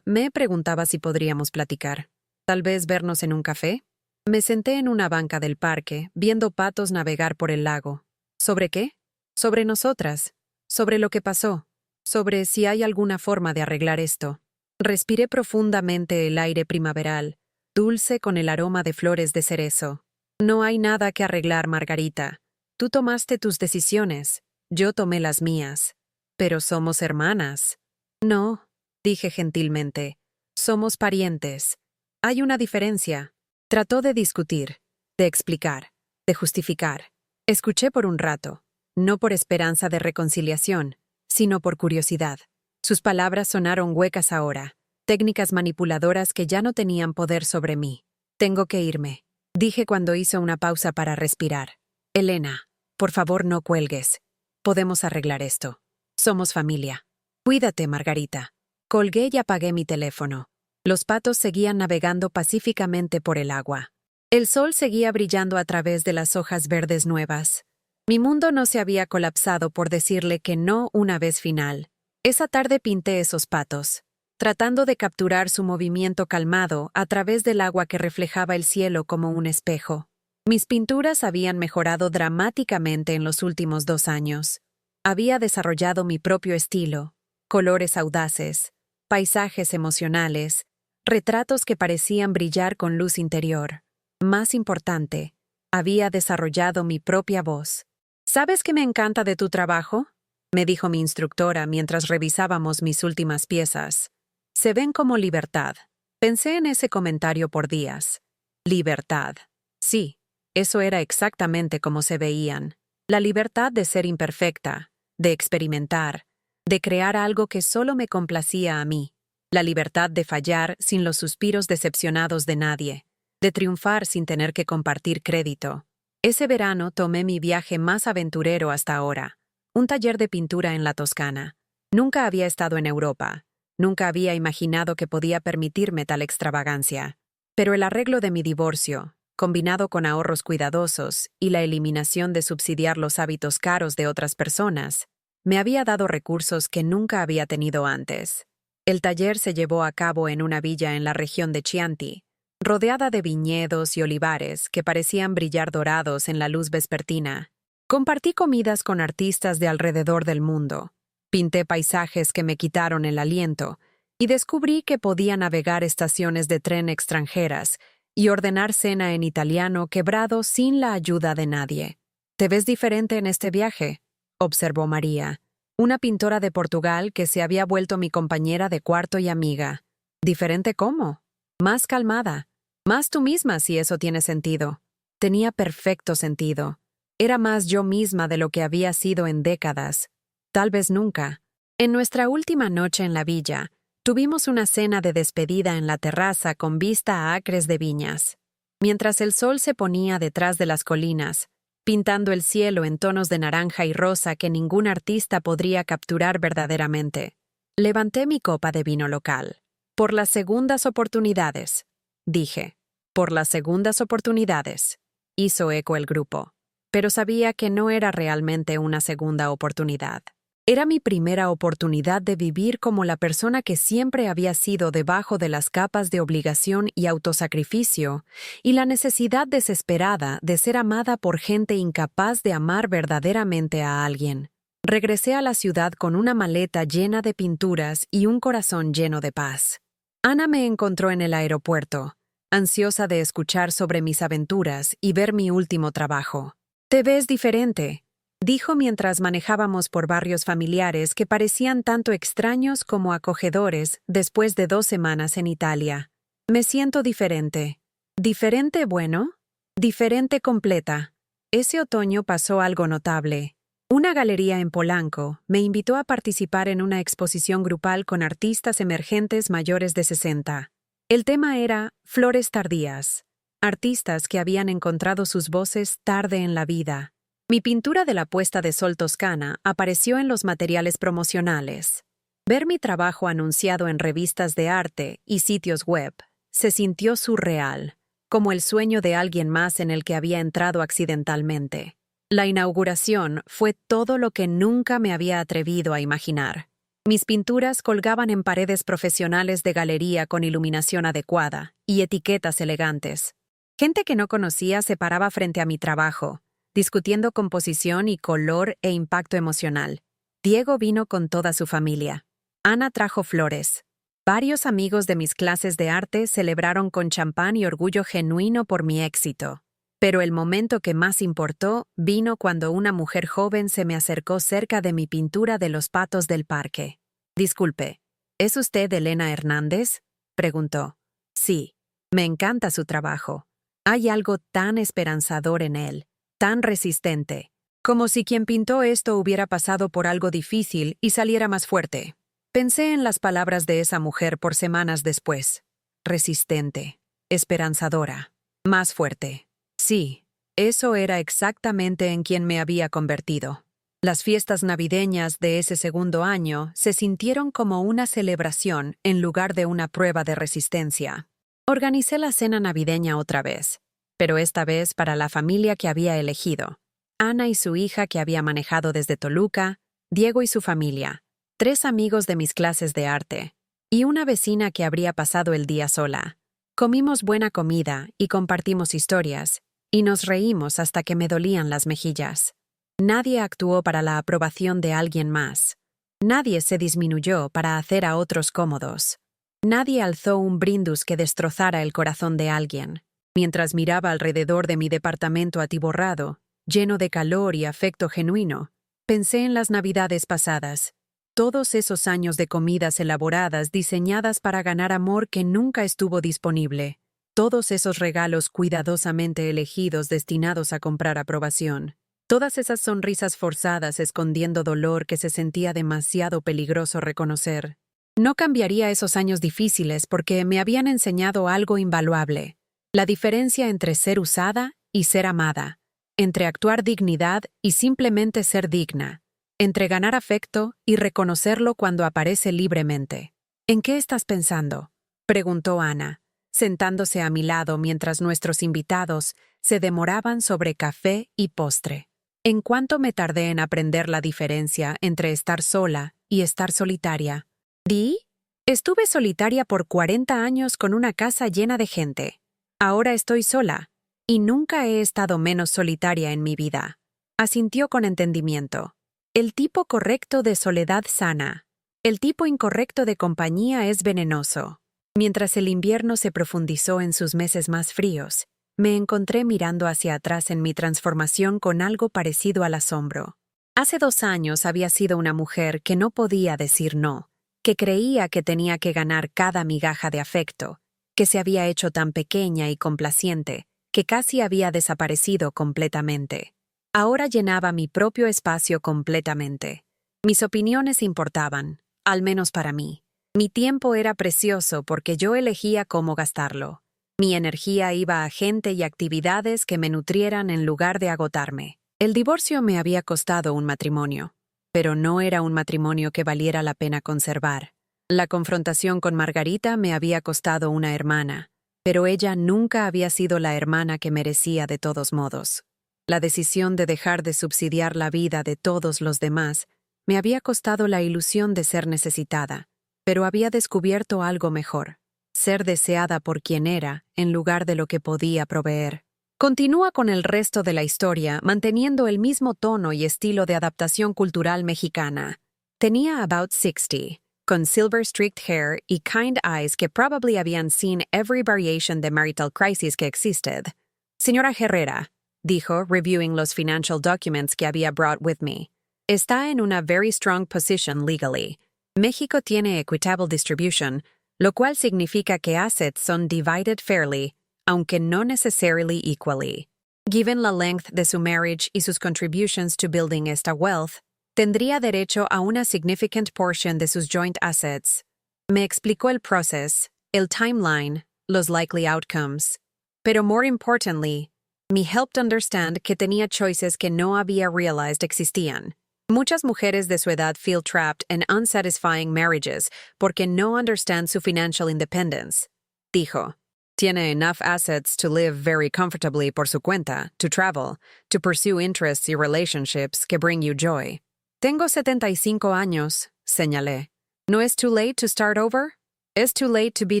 me preguntaba si podríamos platicar. ¿Tal vez vernos en un café?» Me senté en una banca del parque, viendo patos navegar por el lago. ¿Sobre qué? Sobre nosotras. Sobre lo que pasó. Sobre si hay alguna forma de arreglar esto. Respiré profundamente el aire primaveral, dulce con el aroma de flores de cerezo. No hay nada que arreglar, Margarita. Tú tomaste tus decisiones, yo tomé las mías. Pero somos hermanas. No, dije gentilmente. Somos parientes. Hay una diferencia. Trató de discutir, de explicar, de justificar. Escuché por un rato, no por esperanza de reconciliación, sino por curiosidad. Sus palabras sonaron huecas ahora, técnicas manipuladoras que ya no tenían poder sobre mí. «Tengo que irme», dije cuando hizo una pausa para respirar. «Elena, por favor no cuelgues. Podemos arreglar esto. Somos familia. Cuídate, Margarita». Colgué y apagué mi teléfono. Los patos seguían navegando pacíficamente por el agua. El sol seguía brillando a través de las hojas verdes nuevas. Mi mundo no se había colapsado por decirle que no una vez final. Esa tarde pinté esos patos, tratando de capturar su movimiento calmado a través del agua que reflejaba el cielo como un espejo. Mis pinturas habían mejorado dramáticamente en los últimos 2 años. Había desarrollado mi propio estilo, colores audaces, paisajes emocionales, retratos que parecían brillar con luz interior. Más importante, había desarrollado mi propia voz. «¿Sabes qué me encanta de tu trabajo?», me dijo mi instructora mientras revisábamos mis últimas piezas. «Se ven como libertad». Pensé en ese comentario por días. Libertad. Sí, eso era exactamente como se veían. La libertad de ser imperfecta, de experimentar, de crear algo que solo me complacía a mí. La libertad de fallar sin los suspiros decepcionados de nadie, de triunfar sin tener que compartir crédito. Ese verano tomé mi viaje más aventurero hasta ahora, un taller de pintura en la Toscana. Nunca había estado en Europa, nunca había imaginado que podía permitirme tal extravagancia. Pero el arreglo de mi divorcio, combinado con ahorros cuidadosos y la eliminación de subsidiar los hábitos caros de otras personas, me había dado recursos que nunca había tenido antes. El taller se llevó a cabo en una villa en la región de Chianti, rodeada de viñedos y olivares que parecían brillar dorados en la luz vespertina. Compartí comidas con artistas de alrededor del mundo, pinté paisajes que me quitaron el aliento y descubrí que podía navegar estaciones de tren extranjeras y ordenar cena en italiano quebrado sin la ayuda de nadie. «¿Te ves diferente en este viaje?», observó María, una pintora de Portugal que se había vuelto mi compañera de cuarto y amiga. «¿Diferente cómo?». «Más calmada. Más tú misma, si eso tiene sentido». Tenía perfecto sentido. Era más yo misma de lo que había sido en décadas. Tal vez nunca. En nuestra última noche en la villa, tuvimos una cena de despedida en la terraza con vista a acres de viñas. Mientras el sol se ponía detrás de las colinas, pintando el cielo en tonos de naranja y rosa que ningún artista podría capturar verdaderamente, levanté mi copa de vino local. «Por las segundas oportunidades», dije. «Por las segundas oportunidades». hizo eco el grupo. Pero sabía que no era realmente una segunda oportunidad. Era mi primera oportunidad de vivir como la persona que siempre había sido debajo de las capas de obligación y autosacrificio, y la necesidad desesperada de ser amada por gente incapaz de amar verdaderamente a alguien. Regresé a la ciudad con una maleta llena de pinturas y un corazón lleno de paz. Ana me encontró en el aeropuerto, ansiosa de escuchar sobre mis aventuras y ver mi último trabajo. «Te ves diferente», dijo mientras manejábamos por barrios familiares que parecían tanto extraños como acogedores después de 2 semanas en Italia. «Me siento diferente». «¿Diferente bueno?» «Diferente completa». Ese otoño pasó algo notable. Una galería en Polanco me invitó a participar en una exposición grupal con artistas emergentes mayores de 60. El tema era Flores tardías, artistas que habían encontrado sus voces tarde en la vida. Mi pintura de la puesta de sol toscana apareció en los materiales promocionales. Ver mi trabajo anunciado en revistas de arte y sitios web se sintió surreal, como el sueño de alguien más en el que había entrado accidentalmente. La inauguración fue todo lo que nunca me había atrevido a imaginar. Mis pinturas colgaban en paredes profesionales de galería con iluminación adecuada y etiquetas elegantes. Gente que no conocía se paraba frente a mi trabajo, discutiendo composición y color e impacto emocional. Diego vino con toda su familia. Ana trajo flores. Varios amigos de mis clases de arte celebraron con champán y orgullo genuino por mi éxito. Pero el momento que más importó vino cuando una mujer joven se me acercó cerca de mi pintura de los patos del parque. «Disculpe, ¿es usted Elena Hernández?», preguntó. «Sí, me encanta su trabajo. Hay algo tan esperanzador en él, tan resistente, como si quien pintó esto hubiera pasado por algo difícil y saliera más fuerte». Pensé en las palabras de esa mujer por semanas después. Resistente, esperanzadora, más fuerte. Sí, eso era exactamente en quien me había convertido. Las fiestas navideñas de ese segundo año se sintieron como una celebración en lugar de una prueba de resistencia. Organicé la cena navideña otra vez, pero esta vez para la familia que había elegido. Ana y su hija que había manejado desde Toluca, Diego y su familia, 3 amigos de mis clases de arte, y una vecina que habría pasado el día sola. Comimos buena comida y compartimos historias, y nos reímos hasta que me dolían las mejillas. Nadie actuó para la aprobación de alguien más. Nadie se disminuyó para hacer a otros cómodos. Nadie alzó un brindis que destrozara el corazón de alguien. Mientras miraba alrededor de mi departamento atiborrado, lleno de calor y afecto genuino, pensé en las navidades pasadas. Todos esos años de comidas elaboradas diseñadas para ganar amor que nunca estuvo disponible. Todos esos regalos cuidadosamente elegidos destinados a comprar aprobación. Todas esas sonrisas forzadas escondiendo dolor que se sentía demasiado peligroso reconocer. No cambiaría esos años difíciles porque me habían enseñado algo invaluable. La diferencia entre ser usada y ser amada. Entre actuar dignidad y simplemente ser digna. Entre ganar afecto y reconocerlo cuando aparece libremente. «¿En qué estás pensando?», preguntó Ana, sentándose a mi lado mientras nuestros invitados se demoraban sobre café y postre. ¿En cuánto me tardé en aprender la diferencia entre estar sola y estar solitaria? ¿Di? Estuve solitaria por 40 años con una casa llena de gente. Ahora estoy sola, y nunca he estado menos solitaria en mi vida. Asintió con entendimiento. El tipo correcto de soledad sana. El tipo incorrecto de compañía es venenoso. Mientras el invierno se profundizó en sus meses más fríos, me encontré mirando hacia atrás en mi transformación con algo parecido al asombro. Hace 2 años había sido una mujer que no podía decir no, que creía que tenía que ganar cada migaja de afecto, que se había hecho tan pequeña y complaciente, que casi había desaparecido completamente. Ahora llenaba mi propio espacio completamente. Mis opiniones importaban, al menos para mí. Mi tiempo era precioso porque yo elegía cómo gastarlo. Mi energía iba a gente y actividades que me nutrieran en lugar de agotarme. El divorcio me había costado un matrimonio, pero no era un matrimonio que valiera la pena conservar. La confrontación con Margarita me había costado una hermana, pero ella nunca había sido la hermana que merecía de todos modos. La decisión de dejar de subsidiar la vida de todos los demás me había costado la ilusión de ser necesitada, pero había descubierto algo mejor: ser deseada por quien era en lugar de lo que podía proveer. Continúa con el resto de la historia manteniendo el mismo tono y estilo de adaptación cultural mexicana. Tenía about 60, con silver-streaked hair y kind eyes que probably habían seen every variation de marital crisis que existed. Señora Herrera, dijo, reviewing los financial documents que había brought with me, está en una very strong position legally. México tiene equitable distribution, lo cual significa que assets son divided fairly, aunque no necessarily equally. Given la length de su marriage y sus contributions to building esta wealth, tendría derecho a una significant portion de sus joint assets. Me explicó el process, el timeline, los likely outcomes. Pero more importantly, me helped understand que tenía choices que no había realized existían. Muchas mujeres de su edad feel trapped in unsatisfying marriages porque no understand su financial independence. Dijo, tiene enough assets to live very comfortably por su cuenta, to travel, to pursue interests y relationships que bring you joy. Tengo 75 años, señalé. ¿No es too late to start over? Es too late to be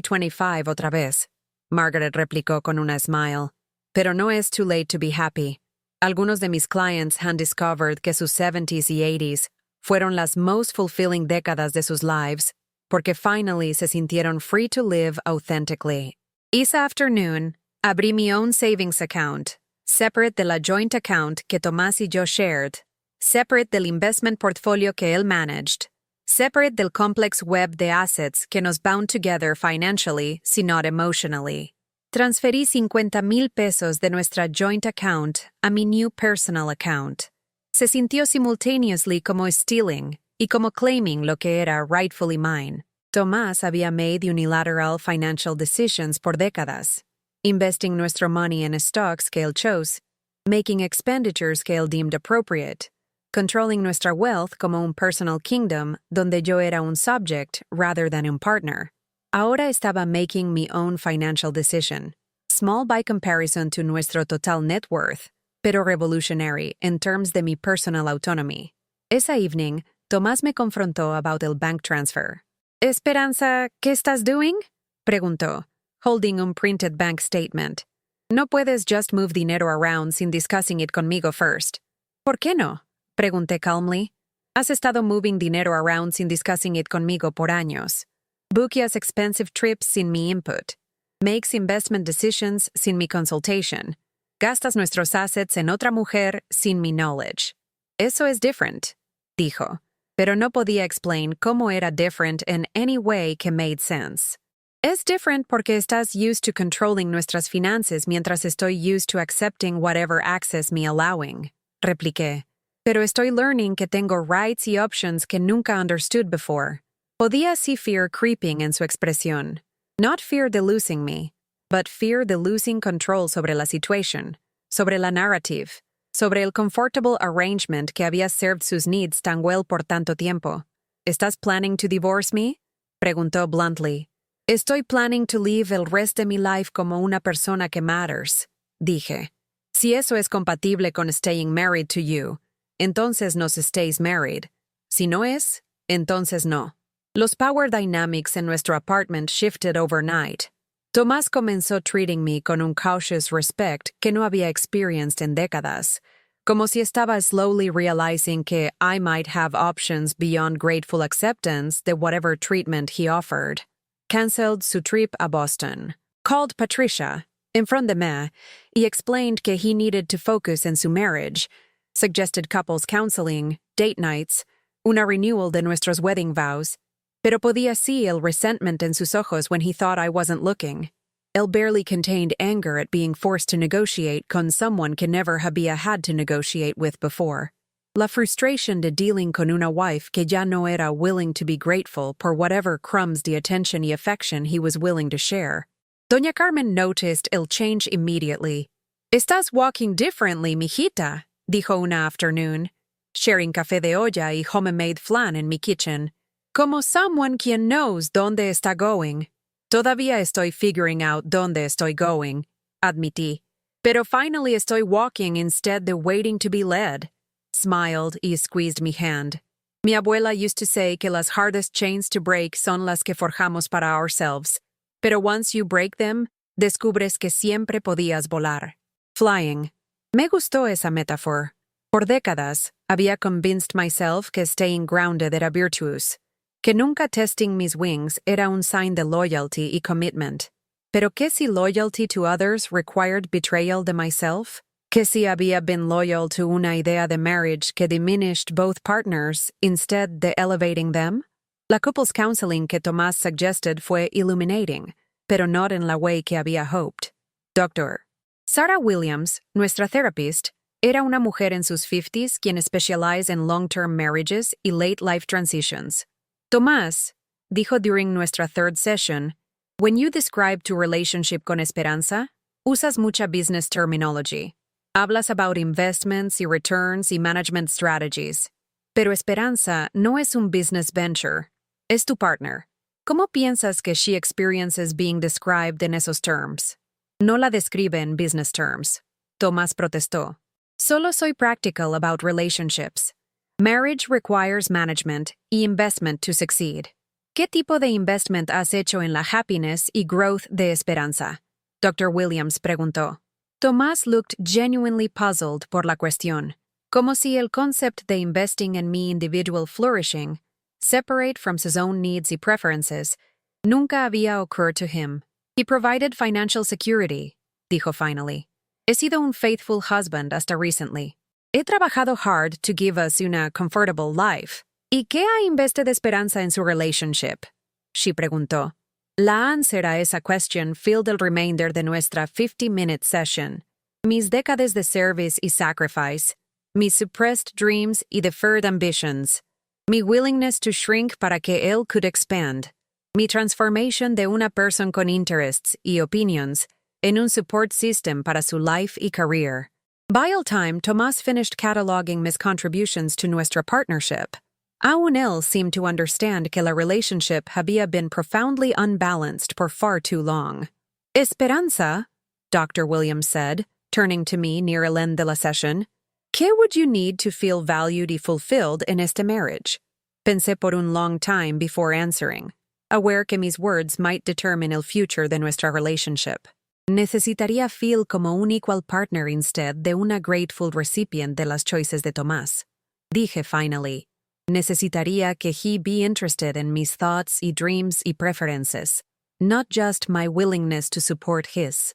25 otra vez, Margaret replicó con una smile. Pero no es too late to be happy. Algunos de mis clients han discovered que sus 70s y 80s fueron las most fulfilling décadas de sus lives porque finally se sintieron free to live authentically. Esa afternoon, abrí mi own savings account, separate de la joint account que Tomás y yo shared, separate del investment portfolio que él managed, separate del complex web de assets que nos bound together financially, si not emotionally. Transferí 50,000 pesos de nuestra joint account a mi new personal account. Se sintió simultaneously como stealing y como claiming lo que era rightfully mine. Tomás había made unilateral financial decisions por décadas, investing nuestro money in stocks que él chose, making expenditures que él deemed appropriate, controlling nuestra wealth como un personal kingdom donde yo era un subject rather than un partner. Ahora estaba making my own financial decision, small by comparison to nuestro total net worth, pero revolutionary in terms de mi personal autonomy. Esa evening, Tomás me confrontó about el bank transfer. Esperanza, ¿qué estás doing? Preguntó, holding un printed bank statement. No puedes just move dinero around sin discussing it conmigo first. ¿Por qué no? Pregunté calmly. Has estado moving dinero around sin discussing it conmigo por años. Bookias expensive trips sin mi input. Makes investment decisions sin mi consultation. Gastas nuestros assets en otra mujer sin mi knowledge. Eso es different, dijo, pero no podía explain cómo era different in any way que made sense. Es different porque estás used to controlling nuestras finanzas mientras estoy used to accepting whatever access me allowing, repliqué. Pero estoy learning que tengo rights y options que nunca understood before. Podía see fear creeping en su expresión. Not fear de losing me, but fear de losing control sobre la situation, sobre la narrative, sobre el comfortable arrangement que había served sus needs tan well por tanto tiempo. ¿Estás planning to divorce me? Preguntó bluntly. Estoy planning to live el rest de mi life como una persona que matters, dije. Si eso es compatible con staying married to you, entonces nos stays married. Si no es, entonces no. Los power dynamics en nuestro apartment shifted overnight. Tomás comenzó treating me con un cautious respect que no había experienced en décadas, como si estaba slowly realizing que I might have options beyond grateful acceptance de whatever treatment he offered. Cancelled su trip a Boston. Called Patricia, en front de me, y explained que he needed to focus en su marriage, suggested couples counseling, date nights, una renewal de nuestros wedding vows, pero podía see el resentment en sus ojos when he thought I wasn't looking. Él barely contained anger at being forced to negotiate con someone que never había had to negotiate with before. La frustración de dealing con una wife que ya no era willing to be grateful por whatever crumbs de attention y affection he was willing to share. Doña Carmen noticed el change immediately. Estás walking differently, mijita, dijo una afternoon, sharing café de olla y homemade flan in mi kitchen. Como someone quien knows dónde está going. Todavía estoy figuring out dónde estoy going, admití. Pero finally estoy walking instead de waiting to be led. Smiled y squeezed mi hand. Mi abuela used to say que las hardest chains to break son las que forjamos para ourselves. Pero once you break them, descubres que siempre podías volar. Flying. Me gustó esa metáfora. Por décadas, había convinced myself que staying grounded era virtuous, que nunca testing mis wings era un sign de loyalty y commitment. Pero ¿qué si loyalty to others required betrayal de myself? ¿Qué si había been loyal to una idea de marriage que diminished both partners instead de elevating them? La couples counseling que Tomás suggested fue illuminating, pero not in la way que había hoped. Doctor. Sarah Williams, nuestra therapist, era una mujer en sus 50s quien specializa en long-term marriages y late-life transitions. Tomás, dijo during nuestra third session, when you describe tu relationship con Esperanza, usas mucha business terminology. Hablas about investments y returns y management strategies. Pero Esperanza no es un business venture, es tu partner. ¿Cómo piensas que she experiences being described en esos terms? No la describe en business terms. Tomás protestó. Solo soy practical about relationships. Marriage requires management y investment to succeed. ¿Qué tipo de investment has hecho en la happiness y growth de Esperanza? Dr. Williams preguntó. Tomás looked genuinely puzzled por la cuestión, como si el concept de investing en mi individual flourishing, separate from his own needs y preferences, nunca había occurred to him. He provided financial security, dijo finally. He sido un faithful husband hasta recently. He trabajado hard to give us una comfortable life. ¿Y qué ha invested de Esperanza en su relationship? She preguntó. La answer a esa question filled el remainder de nuestra 50-minute session. Mis décadas de service y sacrifice, mis suppressed dreams y deferred ambitions, mi willingness to shrink para que él could expand, mi transformation de una person con interests y opinions en un support system para su life y career. By all time, Tomás finished cataloging mis contributions to nuestra partnership. Aún él seemed to understand que la relationship había been profoundly unbalanced for far too long. Esperanza, Dr. Williams said, turning to me near el end de la session, ¿qué would you need to feel valued y fulfilled in este marriage? Pensé por un long time before answering, aware que mis words might determine el future de nuestra relationship. Necesitaría feel como un equal partner instead de una grateful recipient de las choices de Tomás. Dije finally. Necesitaría que he be interested in mis thoughts y dreams y preferences, not just my willingness to support his.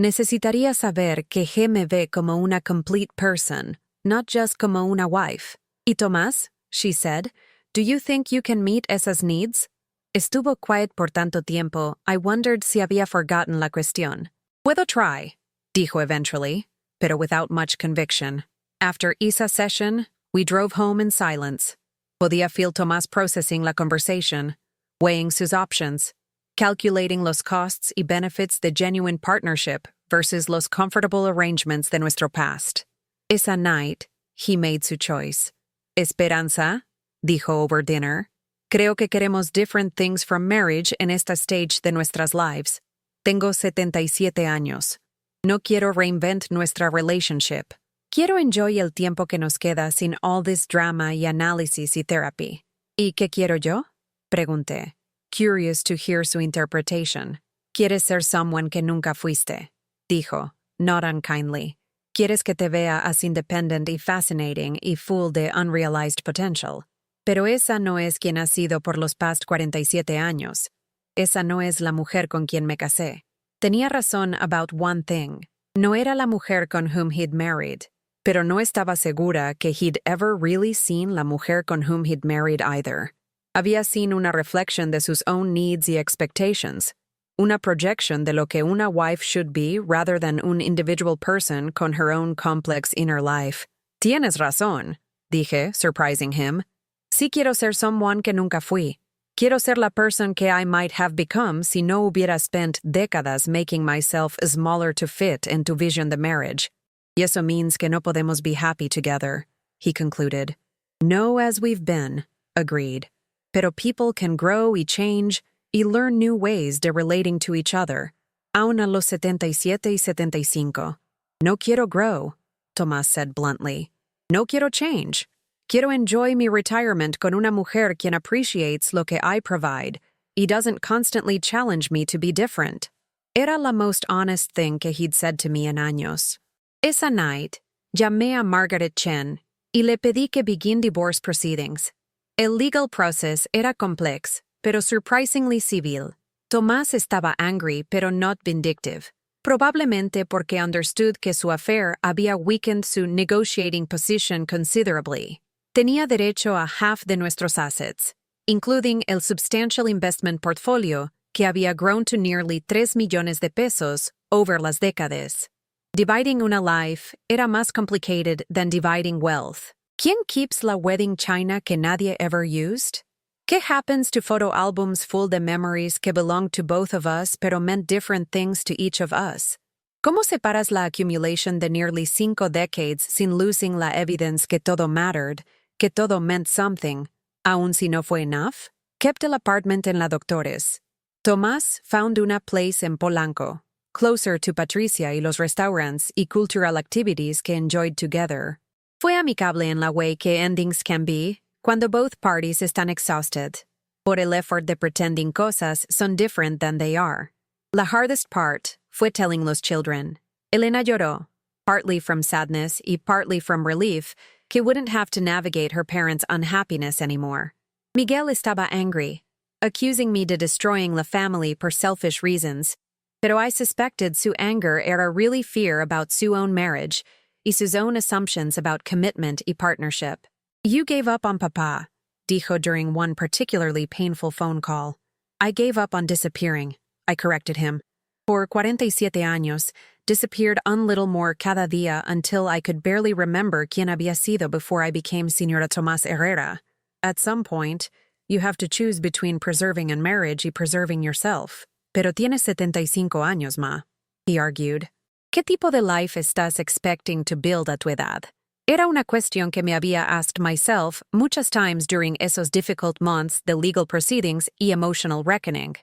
Necesitaría saber que he me ve como una complete person, not just como una wife. ¿Y Tomás? She said, do you think you can meet esas needs? Estuvo quiet por tanto tiempo, I wondered si había forgotten la cuestión. Puedo try, dijo eventually, pero without much conviction. After esa session, we drove home in silence. Podía feel Tomás processing la conversation, weighing sus options, calculating los costs y benefits de genuine partnership versus los comfortable arrangements de nuestro past. Esa night, he made su choice. Esperanza, dijo over dinner, creo que queremos different things from marriage en esta stage de nuestras lives. Tengo 77 años. No quiero reinvent nuestra relationship. Quiero enjoy el tiempo que nos queda sin all this drama y análisis y therapy. ¿Y qué quiero yo? Pregunté, curious to hear su interpretation. ¿Quieres ser someone que nunca fuiste? Dijo, not unkindly. ¿Quieres que te vea as independent y fascinating y full de unrealized potential? Pero esa no es quien has sido por los past 47 años. Esa no es la mujer con quien me casé. Tenía razón about one thing. No era la mujer con whom he'd married. Pero no estaba segura que he'd ever really seen la mujer con whom he'd married either. Había seen una reflection de sus own needs y expectations, una projection de lo que una wife should be rather than un individual person con her own complex inner life. Tienes razón, dije, surprising him. Sí quiero ser someone que nunca fui. Quiero ser la person que I might have become si no hubiera spent décadas making myself smaller to fit into vision de marriage. Y eso means que no podemos be happy together, he concluded. No as we've been, agreed. Pero people can grow y change, y learn new ways de relating to each other, aun a los 77 y 75. No quiero grow, Tomás said bluntly. No quiero change. Quiero enjoy mi retirement con una mujer quien appreciates lo que I provide y doesn't constantly challenge me to be different. Era la most honest thing que he'd said to me en años. Esa night, llamé a Margaret Chen y le pedí que begin divorce proceedings. El legal process era complex, pero surprisingly civil. Tomás estaba angry pero not vindictive, probablemente porque understood que su affair había weakened su negotiating position considerably. Tenía derecho a half de nuestros assets, including el substantial investment portfolio que había grown to nearly 3 millones de pesos over las décadas. Dividing una life era más complicated than dividing wealth. ¿Quién keeps la wedding china que nadie ever used? ¿Qué happens to photo albums full de memories que belonged to both of us pero meant different things to each of us? ¿Cómo separas la accumulation de nearly 5 decades sin losing la evidence que todo mattered, que todo meant something, aun si no fue enough? Kept el apartment en la Doctores. Tomás found una place en Polanco, closer to Patricia y los restaurants y cultural activities que enjoyed together. Fue amicable en la way que endings can be, cuando both parties están exhausted. Por el effort de pretending cosas son different than they are. La hardest part fue telling los children. Elena lloró, partly from sadness y partly from relief, que wouldn't have to navigate her parents' unhappiness anymore. Miguel estaba angry, accusing me de destroying la family por selfish reasons, pero I suspected su anger era really fear about su own marriage y sus own assumptions about commitment y partnership. You gave up on Papa, dijo during one particularly painful phone call. I gave up on disappearing, I corrected him. Por 47 años, disappeared un little more cada día until I could barely remember quién había sido before I became Señora Tomás Herrera. At some point, you have to choose between preserving a marriage y preserving yourself. Pero tienes 75 años, ma, he argued. ¿Qué tipo de life estás expecting to build a tu edad? Era una cuestión que me había asked myself muchas times during esos difficult months de legal proceedings y emotional reckoning.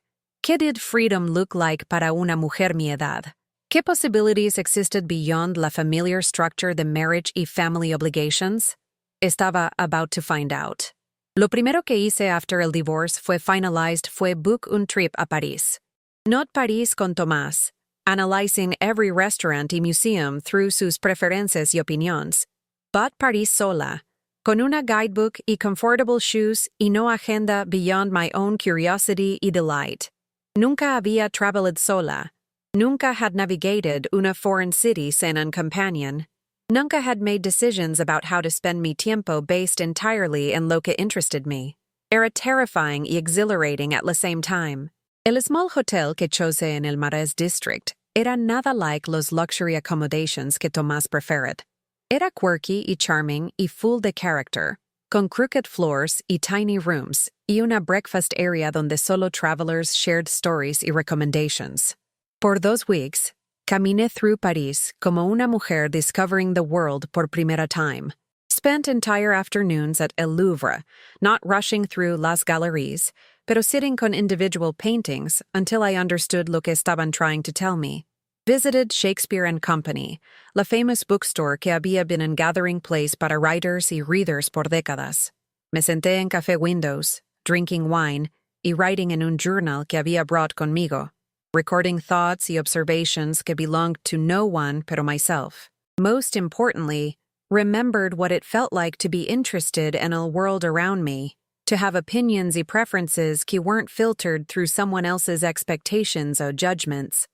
¿Qué did freedom look like para una mujer mi edad? ¿Qué possibilities existed beyond la familiar structure de marriage y family obligations? Estaba about to find out. Lo primero que hice after el divorce fue book un trip a París. Not París con Tomás, analyzing every restaurant y museum through sus preferencias y opinions. But París sola, con una guidebook y comfortable shoes y no agenda beyond my own curiosity y delight. Nunca había traveled sola. Nunca had navigated una foreign city sin un companion. Nunca had made decisions about how to spend mi tiempo based entirely en lo que interested me. Era terrifying y exhilarating at the same time. El small hotel que chose en el Marais district era nada like los luxury accommodations que Tomás preferred. Era quirky y charming y full de character, con crooked floors y tiny rooms, y una breakfast area donde solo travelers shared stories y recommendations. Por 2 weeks, caminé through París como una mujer discovering the world por primera time. Spent entire afternoons at El Louvre, not rushing through las galeries, pero sitting con individual paintings until I understood lo que estaban trying to tell me. Visited Shakespeare and Company, la famous bookstore que había been a gathering place para writers y readers por décadas. Me senté en Café Windows, drinking wine, y writing en un journal que había brought conmigo, recording thoughts y observations que belonged to no one pero myself. Most importantly, remembered what it felt like to be interested in a world around me, to have opinions y preferences que weren't filtered through someone else's expectations or judgments.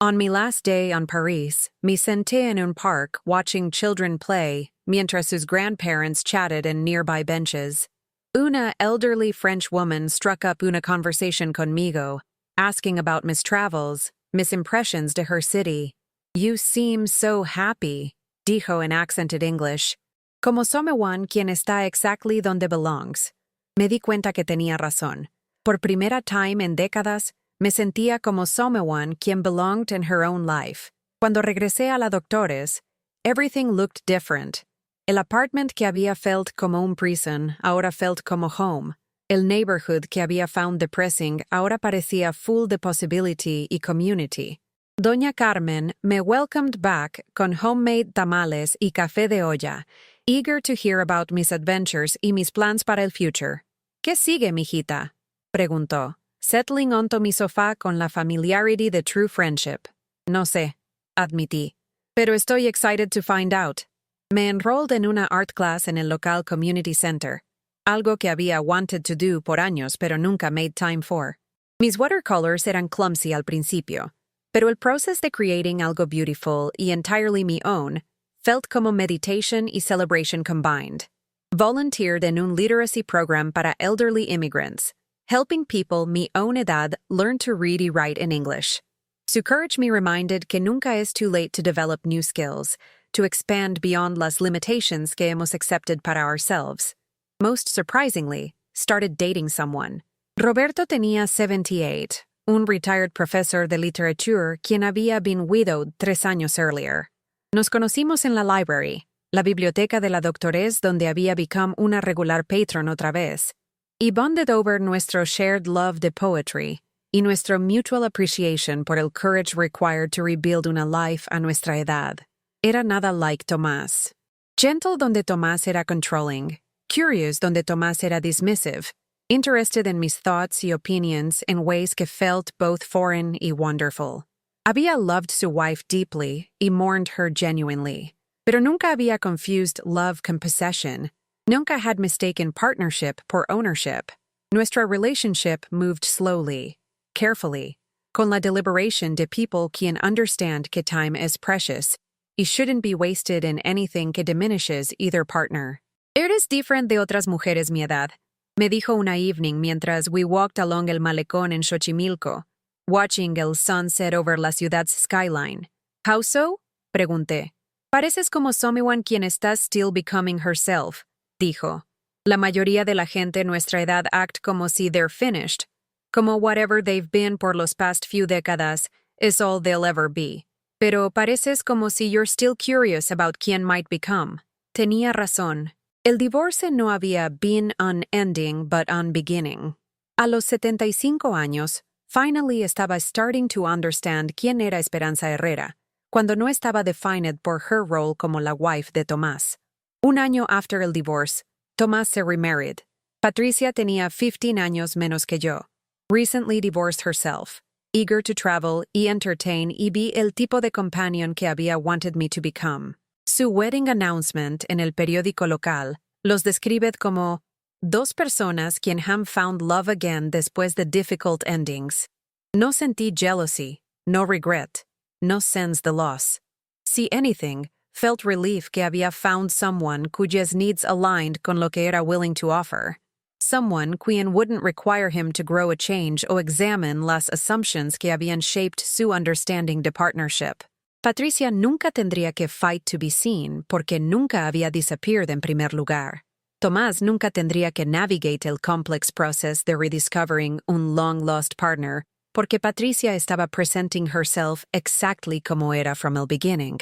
On mi last day on París, me senté en un park watching children play, mientras sus grandparents chatted in nearby benches. Una elderly French woman struck up una conversation conmigo, asking about mis travels, mis impressions de her city. You seem so happy, dijo in accented English. Como someone quien está exactly donde belongs. Me di cuenta que tenía razón. Por primera time en décadas, me sentía como someone quien belonged in her own life. Cuando regresé a la Doctores, everything looked different. El apartment que había felt como un prison ahora felt como home. El neighborhood que había found depressing ahora parecía full de possibility y community. Doña Carmen me welcomed back con homemade tamales y café de olla, eager to hear about mis adventures y mis plans para el future. ¿Qué sigue, mijita?, preguntó, settling onto mi sofá con la familiarity de true friendship. No sé, admití, pero estoy excited to find out. Me enrolled en una art class en el local community center, algo que había wanted to do por años pero nunca made time for. Mis watercolors eran clumsy al principio, pero el process de creating algo beautiful y entirely my own felt como meditation y celebration combined. Volunteered en un literacy program para elderly immigrants, helping people mi own edad learn to read y write in English. Su courage me reminded que nunca es too late to develop new skills, to expand beyond las limitations que hemos accepted para ourselves. Most surprisingly, started dating someone. Roberto tenía 78, un retired professor de literature quien había been widowed 3 años earlier. Nos conocimos en la library, la biblioteca de la doctorés donde había become una regular patron otra vez, y bonded over nuestro shared love de poetry y nuestro mutual appreciation por el courage required to rebuild una life a nuestra edad. Era nada like Tomás. Gentle donde Tomás era controlling, curious donde Tomás era dismissive, interested in mis thoughts y opinions in ways que felt both foreign y wonderful. Había loved su wife deeply y mourned her genuinely, pero nunca había confused love con possession, nunca had mistaken partnership por ownership. Nuestra relationship moved slowly, carefully, con la deliberation de people quien understand que time is precious y shouldn't be wasted in anything que diminishes either partner. Eres different de otras mujeres mi edad, me dijo una evening mientras we walked along el malecón en Xochimilco, watching el sunset over la ciudad's skyline. How so? Pregunté. Pareces como someone quien está still becoming herself, dijo. La mayoría de la gente nuestra edad act como si they're finished, como whatever they've been por los past few décadas is all they'll ever be. Pero pareces como si you're still curious about quién might become. Tenía razón. El divorcio no había been an ending but an beginning. A los 75 años, finally estaba starting to understand quién era Esperanza Herrera, cuando no estaba defined por her role como la wife de Tomás. Un año after el divorce, Tomás se remarried. Patricia tenía 15 años menos que yo. Recently divorced herself, eager to travel y entertain y be el tipo de companion que había wanted me to become. Su wedding announcement en el periódico local los describe como dos personas quien have found love again después de difficult endings. No sentí jealousy, no regret, no sense the loss. Si anything, felt relief que había found someone cuyas needs aligned con lo que era willing to offer. Someone quien wouldn't require him to grow a change o examine las assumptions que habían shaped su understanding de partnership. Patricia nunca tendría que fight to be seen porque nunca había disappeared en primer lugar. Tomás nunca tendría que navigate el complex process de rediscovering un long-lost partner porque Patricia estaba presenting herself exactly como era from el beginning.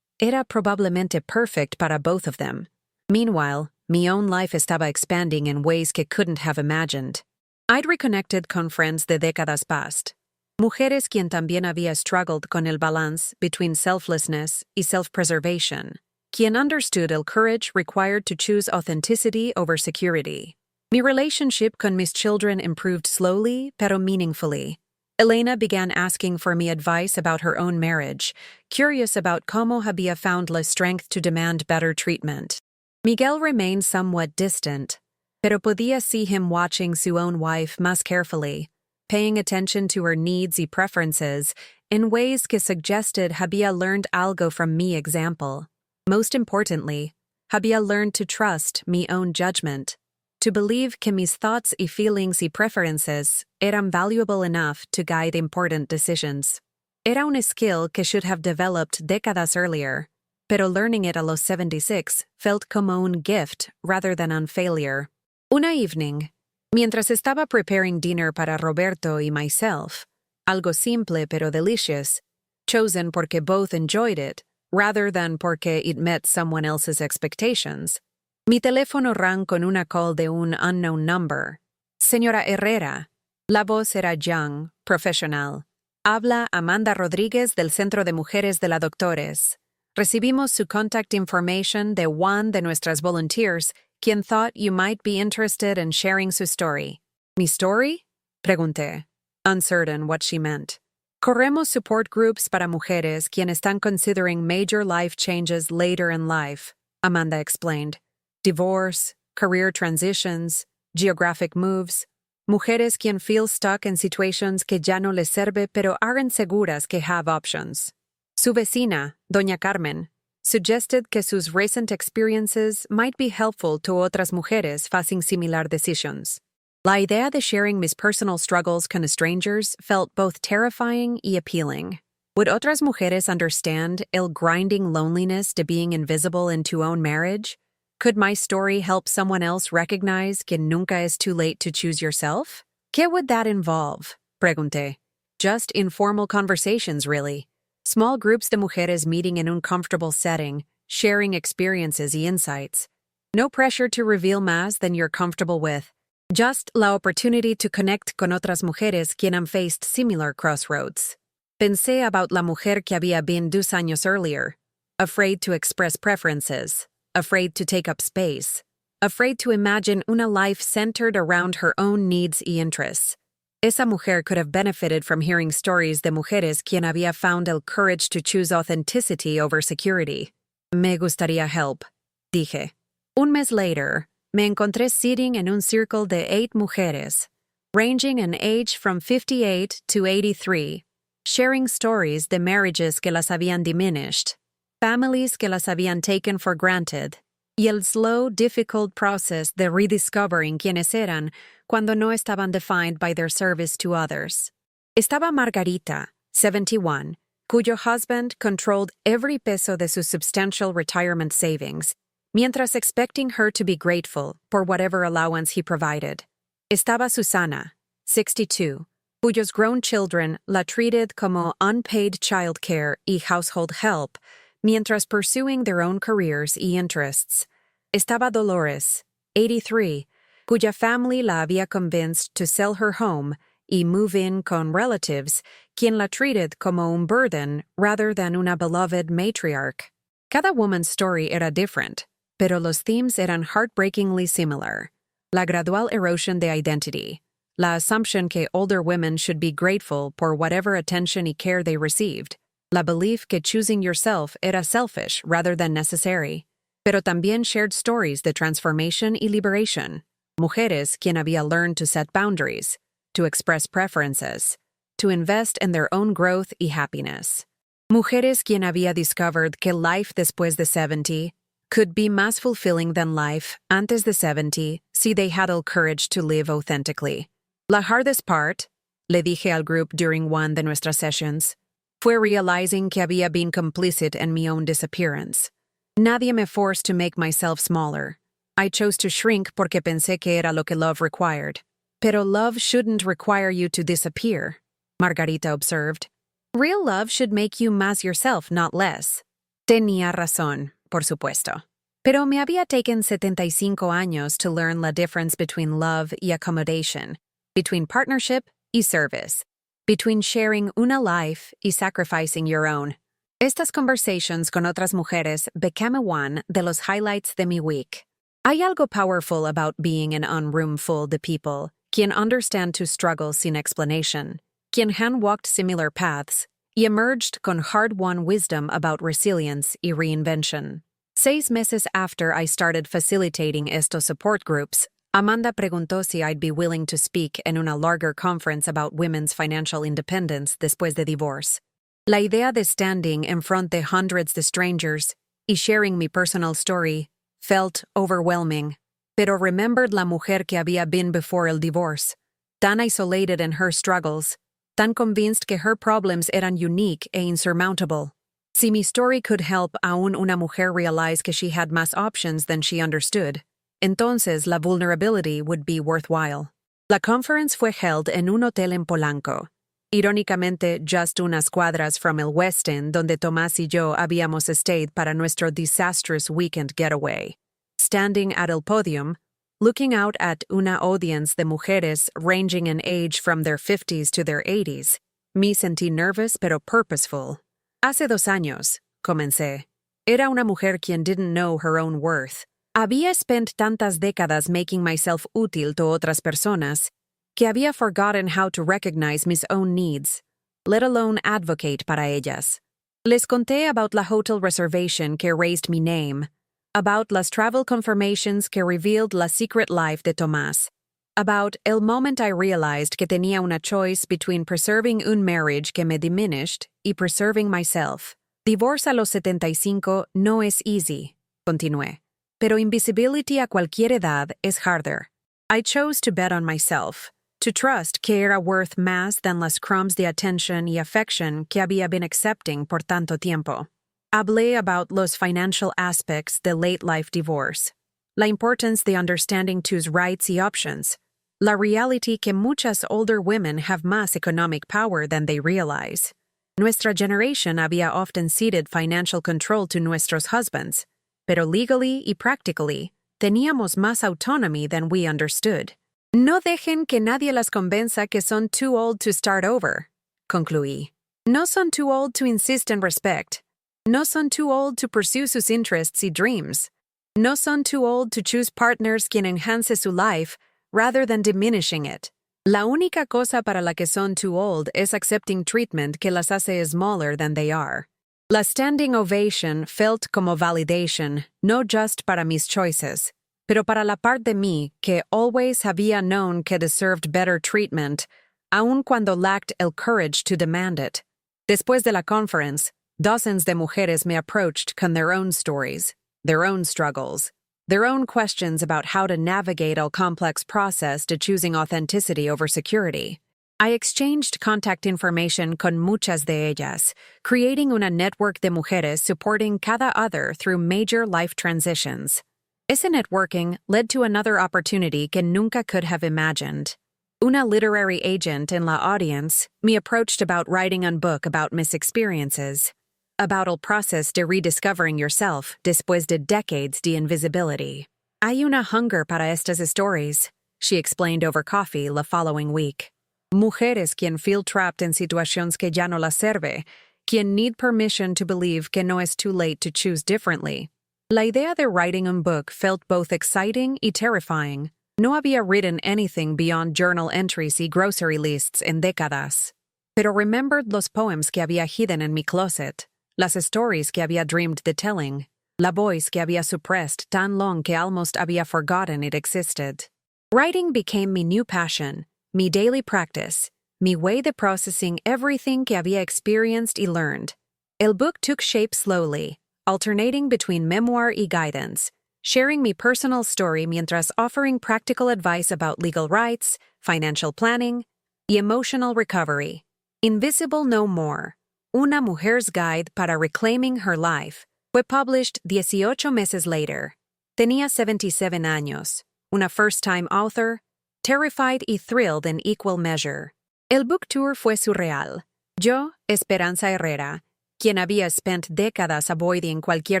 Era probablemente perfect para both of them. Meanwhile, my own life estaba expanding in ways que couldn't have imagined. I'd reconnected con friends de décadas past. Mujeres quien también había struggled con el balance between selflessness y self-preservation, quien understood el courage required to choose authenticity over security. Mi relationship con mis children improved slowly pero meaningfully. Elena began asking for me advice about her own marriage, curious about cómo había found la strength to demand better treatment. Miguel remained somewhat distant, pero podía see him watching su own wife más carefully, paying attention to her needs y preferences in ways que suggested había learned algo from mi example. Most importantly, había learned to trust mi own judgment, to believe que mis thoughts y feelings y preferences eran valuable enough to guide important decisions. Era un skill que should have developed décadas earlier, pero learning it a los 76 felt como un gift rather than a failure. Una evening, mientras estaba preparing dinner para Roberto y myself, algo simple pero delicious, chosen porque both enjoyed it, rather than porque it met someone else's expectations, mi teléfono rang con una call de un unknown number. Señora Herrera. La voz era young, profesional. Habla Amanda Rodríguez del Centro de Mujeres de la Doctores. Recibimos su contact information de one de nuestras volunteers, quien thought you might be interested in sharing su story. ¿Mi story? Pregunté, uncertain what she meant. Corremos support groups para mujeres quien están considering major life changes later in life, Amanda explained. Divorce, career transitions, geographic moves. Mujeres quien feel stuck in situations que ya no les sirve pero aren't seguras que have options. Su vecina, Doña Carmen, suggested que sus recent experiences might be helpful to otras mujeres facing similar decisions. La idea de sharing mis personal struggles con strangers felt both terrifying y appealing. Would otras mujeres understand el grinding loneliness de being invisible in tu own marriage? Could my story help someone else recognize que nunca es too late to choose yourself? ¿Qué would that involve? Pregunté. Just informal conversations, really. Small groups de mujeres meeting in un comfortable setting, sharing experiences y insights. No pressure to reveal más than you're comfortable with. Just la opportunity to connect con otras mujeres quien han faced similar crossroads. Pensé about la mujer que había been 2 años earlier, afraid to express preferences, afraid to take up space, afraid to imagine una life centered around her own needs y interests. Esa mujer could have benefited from hearing stories de mujeres quien había found el courage to choose authenticity over security. Me gustaría help, dije. Un mes later, me encontré sitting in un circle de 8 mujeres, ranging in age from 58 to 83, sharing stories de marriages que las habían diminished, families que las habían taken for granted, y el slow, difficult process de rediscovering quiénes eran cuando no estaban defined by their service to others. Estaba Margarita, 71, cuyo husband controlled every peso de su substantial retirement savings, mientras expecting her to be grateful for whatever allowance he provided. Estaba Susana, 62, cuyos grown children la treated como unpaid childcare y household help, mientras pursuing their own careers y interests. Estaba Dolores, 83, cuya family la había convinced to sell her home y move in con relatives, quien la treated como un burden rather than una beloved matriarch. Cada woman's story era different, pero los themes eran heartbreakingly similar. La gradual erosion de identity, la assumption que older women should be grateful por whatever attention y care they received, la belief que choosing yourself era selfish rather than necessary, pero también shared stories de transformation y liberation. Mujeres quien había learned to set boundaries, to express preferences, to invest in their own growth y happiness. Mujeres quien había discovered que life después de 70 could be más fulfilling than life antes de 70 si they had the courage to live authentically. La hardest part, le dije al group during one de nuestras sessions, fue realizing que había been complicit in my own disappearance. Nadie me forced to make myself smaller. I chose to shrink porque pensé que era lo que love required. Pero love shouldn't require you to disappear, Margarita observed. Real love should make you más yourself, not less. Tenía razón, por supuesto. Pero me había taken 75 años to learn la difference between love y accommodation, between partnership y service, between sharing una life y sacrificing your own. Estas conversations con otras mujeres became one de los highlights de mi week. Hay algo powerful about being in a room full de people quien understand to struggle sin explanation, quien han walked similar paths, y emerged con hard-won wisdom about resilience y reinvention. 6 meses after I started facilitating estos support groups, Amanda preguntó si I'd be willing to speak en una larger conference about women's financial independence después de divorce. La idea de standing en front de hundreds de strangers y sharing mi personal story felt overwhelming, pero remembered la mujer que había been before el divorce, tan isolated in her struggles, tan convinced que her problems eran unique e insurmountable. Si mi story could help aún una mujer realize que she had más options than she understood, entonces la vulnerability would be worthwhile. La conference fue held en un hotel en Polanco, irónicamente just unas cuadras from el West End donde Tomás y yo habíamos stayed para nuestro disastrous weekend getaway. Standing at el podium, looking out at una audience de mujeres ranging in age from their 50s to their 80s, me sentí nervous pero purposeful. Hace 2 años, comencé. Era una mujer quien didn't know her own worth. Había spent tantas décadas making myself útil to otras personas que había forgotten how to recognize mis own needs, let alone advocate para ellas. Les conté about la hotel reservation que raised mi name, about las travel confirmations que revealed la secret life de Tomás, about el moment I realized que tenía una choice between preserving un marriage que me diminished y preserving myself. Divorce a los 75 no es easy, continué, pero invisibility a cualquier edad es harder. I chose to bet on myself, to trust que era worth más than las crumbs de attention y affection que había been accepting por tanto tiempo. Hablé about los financial aspects de late-life divorce, la importance de understanding tus rights y options, la reality que muchas older women have más economic power than they realize. Nuestra generation había often ceded financial control to nuestros husbands, pero legally y practically, teníamos más autonomy than we understood. No dejen que nadie las convenza que son too old to start over, concluí. No son too old to insist and respect. No son too old to pursue sus interests y dreams. No son too old to choose partners quien enhance su life rather than diminishing it. La única cosa para la que son too old es accepting treatment que las hace smaller than they are. La standing ovation felt como validation, no just para mis choices, pero para la parte de mí que always había known que deserved better treatment, aun cuando lacked el courage to demand it. Después de la conference, dozens de mujeres me approached con their own stories, their own struggles, their own questions about how to navigate a complex process to choosing authenticity over security. I exchanged contact information con muchas de ellas, creating una network de mujeres supporting cada other through major life transitions. Ese networking led to another opportunity que nunca could have imagined. Una literary agent in la audience me approached about writing a book about mis experiences, about el process de rediscovering yourself después de decades de invisibility. Hay una hunger para estas stories, she explained over coffee la following week. Mujeres quien feel trapped en situaciones que ya no las serve, quien need permission to believe que no es too late to choose differently. La idea de writing a book felt both exciting y terrifying. No había written anything beyond journal entries y grocery lists en décadas. Pero remembered los poems que había hidden en mi closet, las stories que había dreamed de telling, la voice que había suppressed tan long que almost había forgotten it existed. Writing became mi new passion, mi daily practice, mi way de processing everything que había experienced y learned. El book took shape slowly, alternating between memoir y guidance, sharing mi personal story mientras offering practical advice about legal rights, financial planning, y emotional recovery. Invisible No More, Una Mujer's Guide para Reclaiming Her Life, fue published 18 meses later. Tenía 77 años, una first-time author, terrified y thrilled in equal measure. El book tour fue surreal. Yo, Esperanza Herrera, quien había spent décadas avoiding cualquier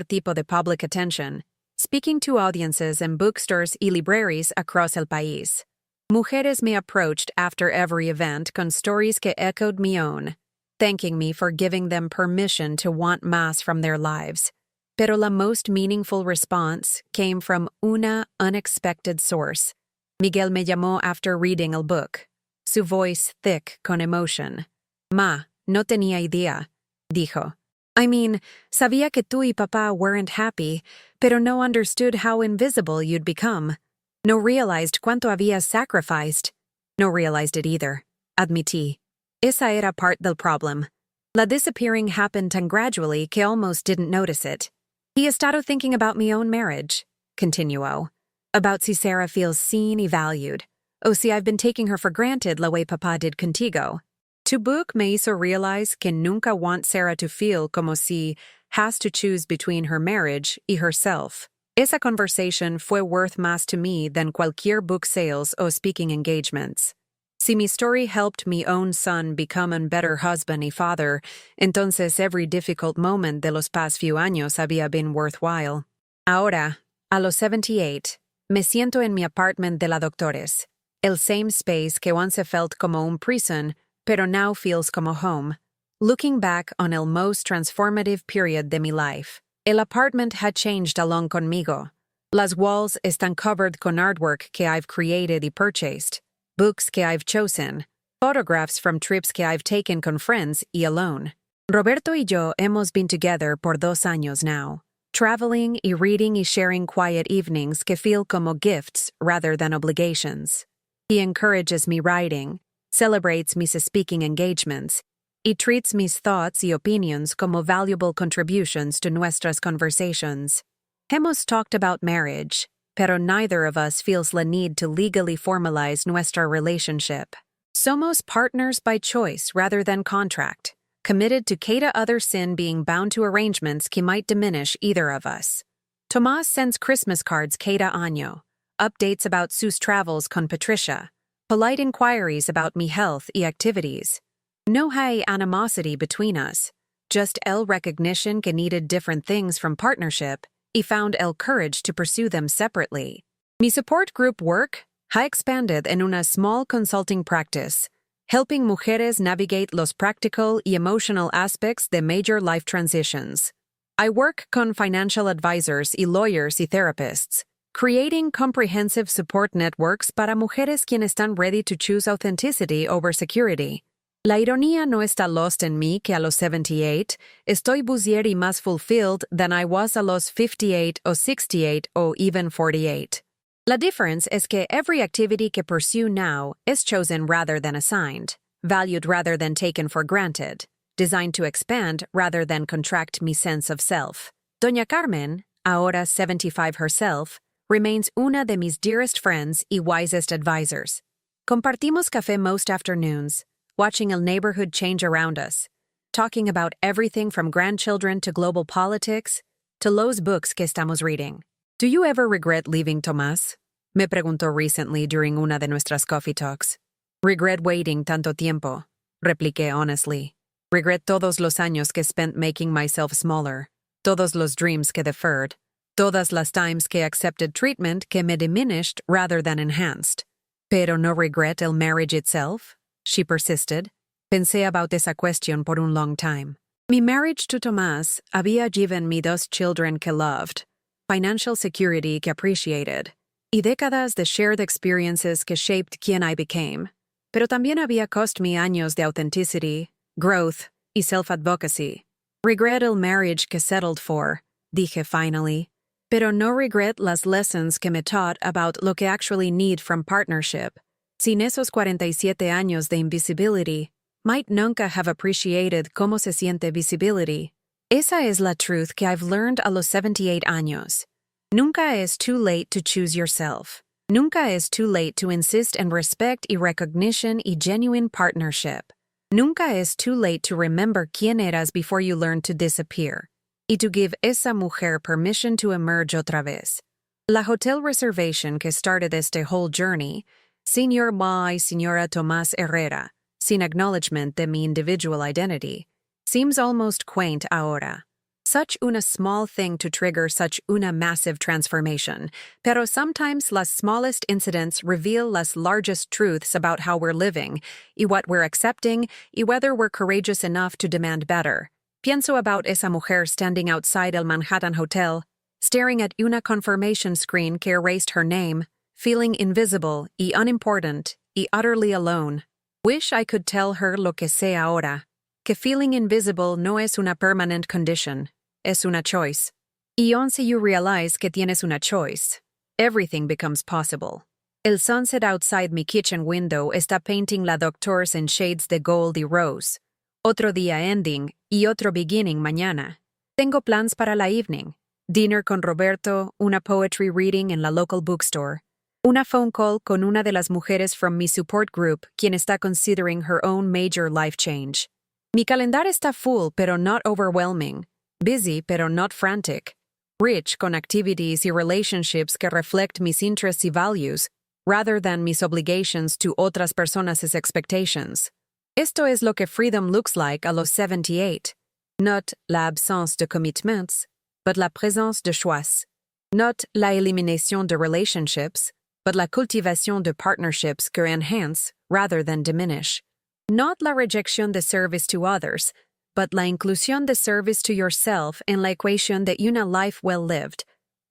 tipo de public attention, speaking to audiences in bookstores y libreries across el país. Mujeres me approached after every event con stories que echoed mi own, thanking me for giving them permission to want más from their lives. Pero la most meaningful response came from una unexpected source. Miguel me llamó after reading el book, su voice thick con emotion. Ma, no tenía idea, dijo. I mean, sabía que tú y papá weren't happy, pero no understood how invisible you'd become. No realized cuánto habías sacrificed. No realized it either, admití. Esa era part del problem. La disappearing happened tan gradually que almost didn't notice it. He estado thinking about mi own marriage, continuó. About si Sarah feels seen y valued. O si I've been taking her for granted la way papá did contigo. Tu book me hizo realize que nunca want Sarah to feel como si has to choose between her marriage y herself. Esa conversation fue worth más to me than cualquier book sales o speaking engagements. Si mi story helped mi own son become a better husband y father, entonces every difficult moment de los past few años había been worthwhile. Ahora, a los 78, Me siento en mi apartment de la Doctores, el same space que once felt como un prison, pero now feels como home. Looking back on el most transformative period de mi life, el apartment had changed along conmigo. Las walls están covered con artwork que I've created y purchased, books que I've chosen, photographs from trips que I've taken con friends y alone. Roberto y yo hemos been together por 2 años now, traveling y reading y sharing quiet evenings que feel como gifts rather than obligations. He encourages me writing, celebrates mis speaking engagements, y treats mis thoughts y opinions como valuable contributions to nuestras conversations. Hemos talked about marriage, pero neither of us feels la need to legally formalize nuestra relationship. Somos partners by choice rather than contract, committed to cada other sin being bound to arrangements que might diminish either of us. Tomás sends Christmas cards cada año, updates about sus travels con Patricia, polite inquiries about mi health y activities. No hay animosity between us, just el recognition que needed different things from partnership y found el courage to pursue them separately. Mi support group work ha expanded en una small consulting practice, helping mujeres navigate los practical y emotional aspects de major life transitions. I work con financial advisors y lawyers y therapists, creating comprehensive support networks para mujeres quienes están ready to choose authenticity over security. La ironía no está lost en mí que a los 78 estoy busier y más fulfilled than I was a los 58 o 68 o even 48. La difference es que every activity que pursue now is chosen rather than assigned, valued rather than taken for granted, designed to expand rather than contract mi sense of self. Doña Carmen, ahora 75 herself, remains una de mis dearest friends y wisest advisors. Compartimos café most afternoons, watching a neighborhood change around us, talking about everything from grandchildren to global politics, to los books que estamos reading. Do you ever regret leaving Tomás? Me preguntó recently during una de nuestras coffee talks. Regret waiting tanto tiempo, repliqué honestly. Regret todos los años que spent making myself smaller, todos los dreams que deferred, todas las times que accepted treatment que me diminished rather than enhanced. Pero no regret el marriage itself? She persisted. Pensé about esa cuestión por un long time. Mi marriage to Tomás había given me 2 children que loved, financial security que appreciated, y décadas de shared experiences que shaped quien I became. Pero también había cost me años de authenticity, growth, y self-advocacy. Regret el marriage que settled for, dije finally, pero no regret las lessons que me taught about lo que actually need from partnership. Sin esos 47 años de invisibility, might nunca have appreciated cómo se siente visibility. Esa es la truth que I've learned a los 78 años. Nunca es too late to choose yourself. Nunca es too late to insist and respect y recognition y genuine partnership. Nunca es too late to remember quién eras before you learn to disappear. Y to give esa mujer permission to emerge otra vez. La hotel reservation que started este whole journey, Señor Ma y Señora Tomás Herrera, sin acknowledgement de mi individual identity, seems almost quaint ahora. Such una small thing to trigger such una massive transformation, pero sometimes las smallest incidents reveal las largest truths about how we're living, y what we're accepting, y whether we're courageous enough to demand better. Pienso about esa mujer standing outside el Manhattan Hotel, staring at una confirmation screen que erased her name, feeling invisible y unimportant y utterly alone. Wish I could tell her lo que sé ahora, que feeling invisible no es una permanent condition, es una choice. Y once you realize que tienes una choice, everything becomes possible. El sunset outside mi kitchen window está painting la Doctores en shades de gold y rose. Otro día ending y otro beginning mañana. Tengo plans para la evening. Dinner con Roberto, una poetry reading en la local bookstore. Una phone call con una de las mujeres from mi support group quien está considering her own major life change. Mi calendario está full pero not overwhelming. Busy pero not frantic. Rich con activities y relationships que reflect mis interests y values, rather than mis obligations to otras personas' expectations. Esto es lo que freedom looks like a los 78. Not la absence de commitments, but la présence de choix. Not la eliminación de relationships, but la cultivación de partnerships que enhance rather than diminish. Not la rejección de service to others, but la inclusión de service to yourself en la ecuación de una life well lived.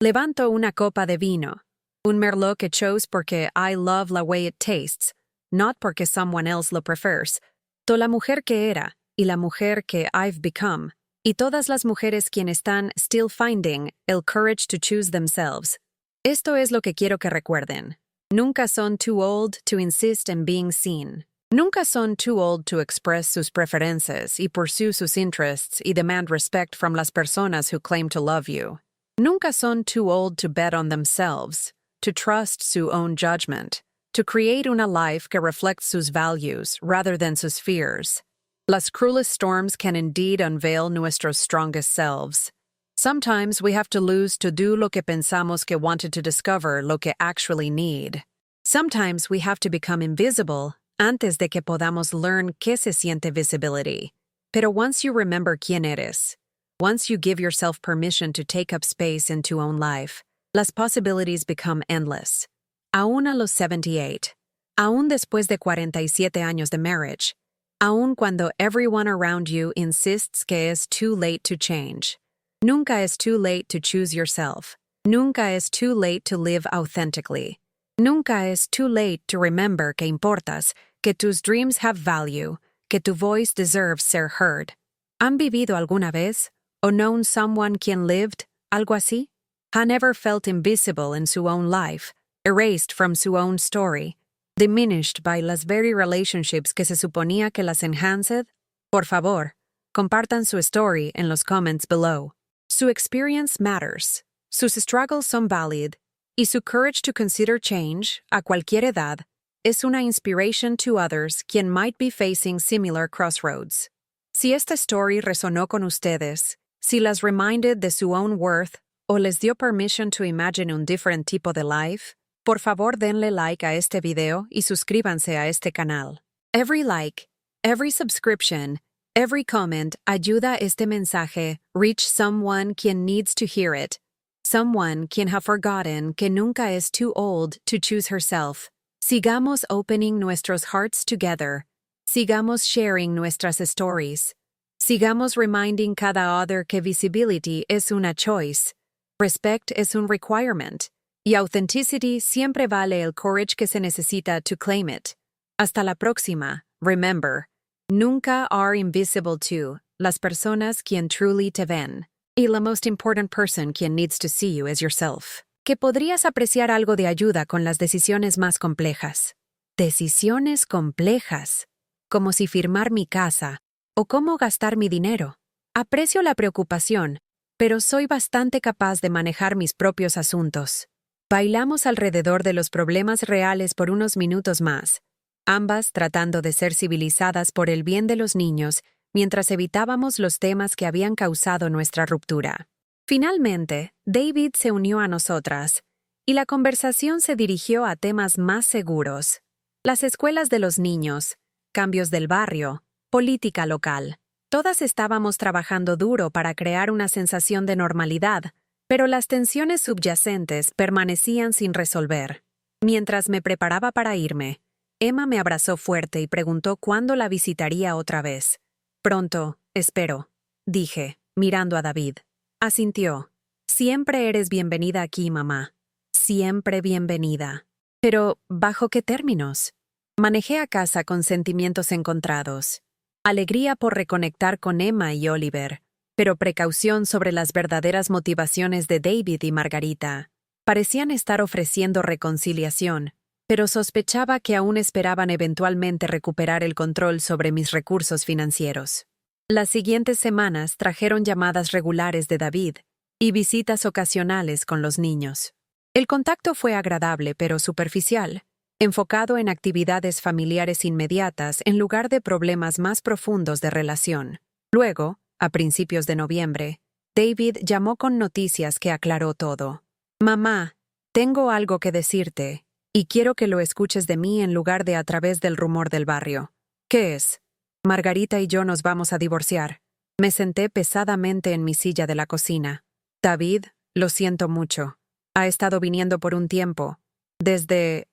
Levanto una copa de vino. Un merlot que chose porque I love la way it tastes, not porque someone else lo prefers. To la mujer que era y la mujer que I've become, y todas las mujeres quienes están still finding el courage to choose themselves. Esto es lo que quiero que recuerden. Nunca son too old to insist in being seen. Nunca son too old to express sus preferences y pursue sus interests y demand respect from las personas who claim to love you. Nunca son too old to bet on themselves, to trust su own judgment, to create una life que reflects sus values rather than sus fears. Las cruelest storms can indeed unveil nuestros strongest selves. Sometimes we have to lose to do lo que pensamos que wanted to discover lo que actually need. Sometimes we have to become invisible antes de que podamos learn qué se siente visibility. Pero once you remember quién eres, once you give yourself permission to take up space in tu own life, las possibilities become endless. Aún a los 78, aún después de 47 años de marriage, aún cuando everyone around you insists que es too late to change. Nunca es too late to choose yourself. Nunca es too late to live authentically. Nunca es too late to remember que importas, que tus dreams have value, que tu voice deserves ser heard. ¿Han vivido alguna vez, o known someone quien lived, algo así? Han ever felt invisible in su own life, erased from su own story, diminished by las very relationships que se suponía que las enhanced? Por favor, compartan su story en los comments below. Su experience matters, sus struggles son valid, y su courage to consider change, a cualquier edad, es una inspiration to others quien might be facing similar crossroads. Si esta story resonó con ustedes, si las reminded de su own worth, o les dio permission to imagine un different tipo de life, por favor denle like a este video y suscríbanse a este canal. Every like, every subscription, every comment ayuda a este mensaje reach someone quien needs to hear it, someone quien have forgotten que nunca es too old to choose herself. Sigamos opening nuestros hearts together. Sigamos sharing nuestras stories. Sigamos reminding cada other que visibility es una choice. Respect es un requirement. Y authenticity siempre vale el courage que se necesita to claim it. Hasta la próxima. Remember, nunca are invisible to las personas quien truly te ven. Y la most important person quien needs to see you is yourself. Que podrías apreciar algo de ayuda con las decisiones más complejas. Decisiones complejas. Como si firmar mi casa o cómo gastar mi dinero. Aprecio la preocupación, pero soy bastante capaz de manejar mis propios asuntos. Bailamos alrededor de los problemas reales por unos minutos más, ambas tratando de ser civilizadas por el bien de los niños mientras evitábamos los temas que habían causado nuestra ruptura. Finalmente, David se unió a nosotras, y la conversación se dirigió a temas más seguros. Las escuelas de los niños, cambios del barrio, política local. Todas estábamos trabajando duro para crear una sensación de normalidad, pero las tensiones subyacentes permanecían sin resolver. Mientras me preparaba para irme, Emma me abrazó fuerte y preguntó cuándo la visitaría otra vez. Pronto, espero, dije, mirando a David. Asintió. Siempre eres bienvenida aquí, mamá. Siempre bienvenida. Pero, ¿bajo qué términos? Manejé a casa con sentimientos encontrados. Alegría por reconectar con Emma y Oliver, pero precaución sobre las verdaderas motivaciones de David y Margarita. Parecían estar ofreciendo reconciliación, pero sospechaba que aún esperaban eventualmente recuperar el control sobre mis recursos financieros. Las siguientes semanas trajeron llamadas regulares de David y visitas ocasionales con los niños. El contacto fue agradable pero superficial, enfocado en actividades familiares inmediatas en lugar de problemas más profundos de relación. Luego, a principios de noviembre, David llamó con noticias que aclaró todo. «Mamá, tengo algo que decirte, y quiero que lo escuches de mí en lugar de a través del rumor del barrio». «¿Qué es?» «Margarita y yo nos vamos a divorciar». Me senté pesadamente en mi silla de la cocina. «David, lo siento mucho. Ha estado viniendo por un tiempo. Desde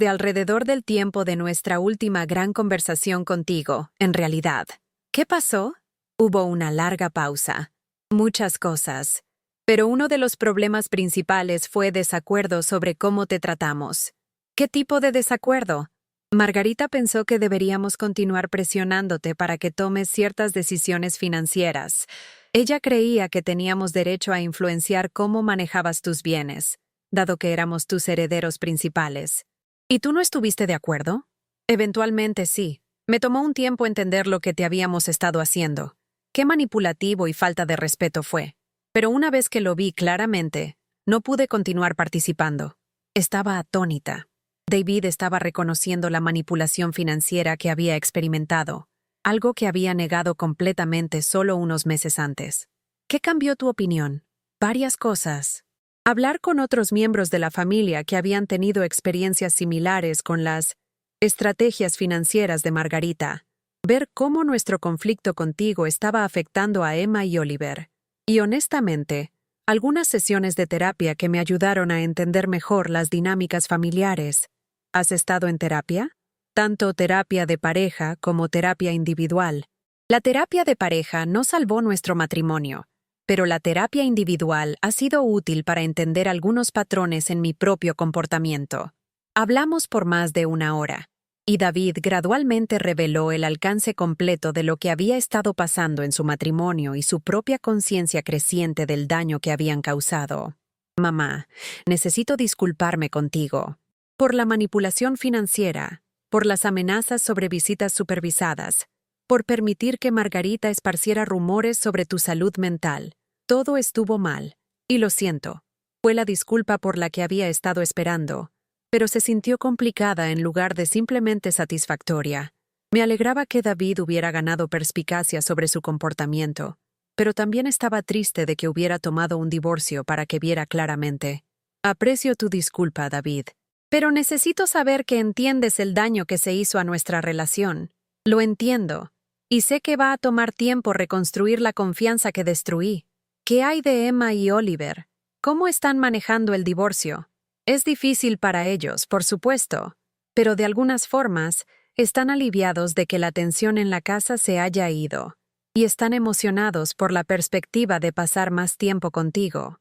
alrededor del tiempo de nuestra última gran conversación contigo, en realidad. ¿Qué pasó? Hubo una larga pausa. Muchas cosas. Pero uno de los problemas principales fue desacuerdo sobre cómo te tratamos. ¿Qué tipo de desacuerdo? Margarita pensó que deberíamos continuar presionándote para que tomes ciertas decisiones financieras. Ella creía que teníamos derecho a influenciar cómo manejabas tus bienes, dado que éramos tus herederos principales. ¿Y tú no estuviste de acuerdo? Eventualmente sí. Me tomó un tiempo entender lo que te habíamos estado haciendo. Qué manipulativo y falta de respeto fue. Pero una vez que lo vi claramente, no pude continuar participando. Estaba atónita. David estaba reconociendo la manipulación financiera que había experimentado, algo que había negado completamente solo unos meses antes. ¿Qué cambió tu opinión? Varias cosas. Hablar con otros miembros de la familia que habían tenido experiencias similares con las estrategias financieras de Margarita. Ver cómo nuestro conflicto contigo estaba afectando a Emma y Oliver. Y honestamente, algunas sesiones de terapia que me ayudaron a entender mejor las dinámicas familiares. ¿Has estado en terapia? Tanto terapia de pareja como terapia individual. La terapia de pareja no salvó nuestro matrimonio, pero la terapia individual ha sido útil para entender algunos patrones en mi propio comportamiento. Hablamos por más de 1 hora, y David gradualmente reveló el alcance completo de lo que había estado pasando en su matrimonio y su propia conciencia creciente del daño que habían causado. Mamá, necesito disculparme contigo. Por la manipulación financiera, por las amenazas sobre visitas supervisadas, por permitir que Margarita esparciera rumores sobre tu salud mental. Todo estuvo mal, y lo siento. Fue la disculpa por la que había estado esperando, pero se sintió complicada en lugar de simplemente satisfactoria. Me alegraba que David hubiera ganado perspicacia sobre su comportamiento, pero también estaba triste de que hubiera tomado un divorcio para que viera claramente. Aprecio tu disculpa, David. Pero necesito saber que entiendes el daño que se hizo a nuestra relación. Lo entiendo. Y sé que va a tomar tiempo reconstruir la confianza que destruí. ¿Qué hay de Emma y Oliver? ¿Cómo están manejando el divorcio? Es difícil para ellos, por supuesto, pero de algunas formas, están aliviados de que la tensión en la casa se haya ido, y están emocionados por la perspectiva de pasar más tiempo contigo.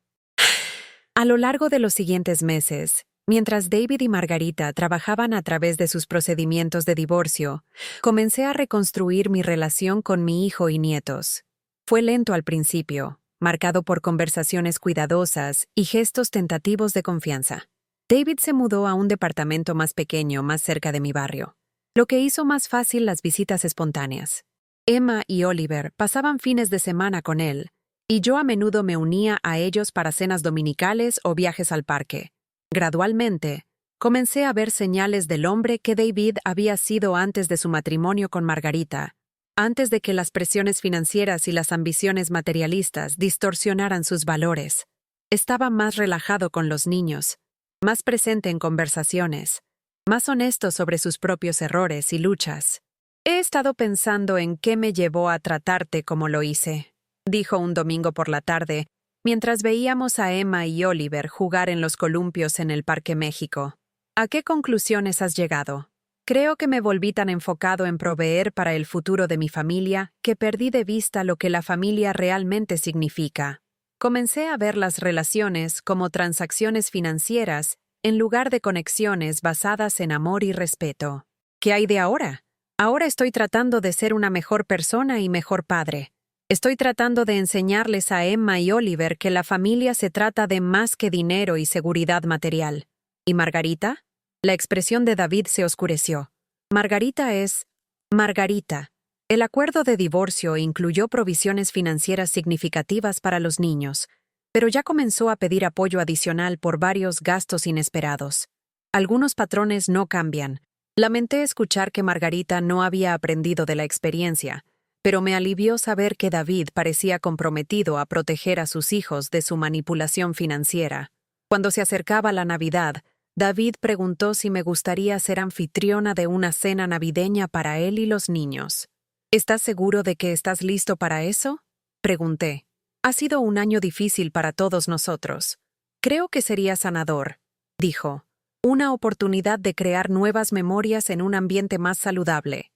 A lo largo de los siguientes meses, mientras David y Margarita trabajaban a través de sus procedimientos de divorcio, comencé a reconstruir mi relación con mi hijo y nietos. Fue lento al principio, marcado por conversaciones cuidadosas y gestos tentativos de confianza. David se mudó a un departamento más pequeño, más cerca de mi barrio, lo que hizo más fácil las visitas espontáneas. Emma y Oliver pasaban fines de semana con él, y yo a menudo me unía a ellos para cenas dominicales o viajes al parque. Gradualmente, comencé a ver señales del hombre que David había sido antes de su matrimonio con Margarita, antes de que las presiones financieras y las ambiciones materialistas distorsionaran sus valores. Estaba más relajado con los niños, más presente en conversaciones, más honesto sobre sus propios errores y luchas. He estado pensando en qué me llevó a tratarte como lo hice, dijo un domingo por la tarde, mientras veíamos a Emma y Oliver jugar en los columpios en el Parque México. ¿A qué conclusiones has llegado? Creo que me volví tan enfocado en proveer para el futuro de mi familia que perdí de vista lo que la familia realmente significa. Comencé a ver las relaciones como transacciones financieras en lugar de conexiones basadas en amor y respeto. ¿Qué hay de ahora? Ahora estoy tratando de ser una mejor persona y mejor padre. Estoy tratando de enseñarles a Emma y Oliver que la familia se trata de más que dinero y seguridad material. ¿Y Margarita? La expresión de David se oscureció. Margarita es Margarita. El acuerdo de divorcio incluyó provisiones financieras significativas para los niños, pero ya comenzó a pedir apoyo adicional por varios gastos inesperados. Algunos patrones no cambian. Lamenté escuchar que Margarita no había aprendido de la experiencia, pero me alivió saber que David parecía comprometido a proteger a sus hijos de su manipulación financiera. Cuando se acercaba la Navidad, David preguntó si me gustaría ser anfitriona de una cena navideña para él y los niños. ¿Estás seguro de que estás listo para eso? Pregunté. Ha sido un año difícil para todos nosotros. Creo que sería sanador, dijo. Una oportunidad de crear nuevas memorias en un ambiente más saludable.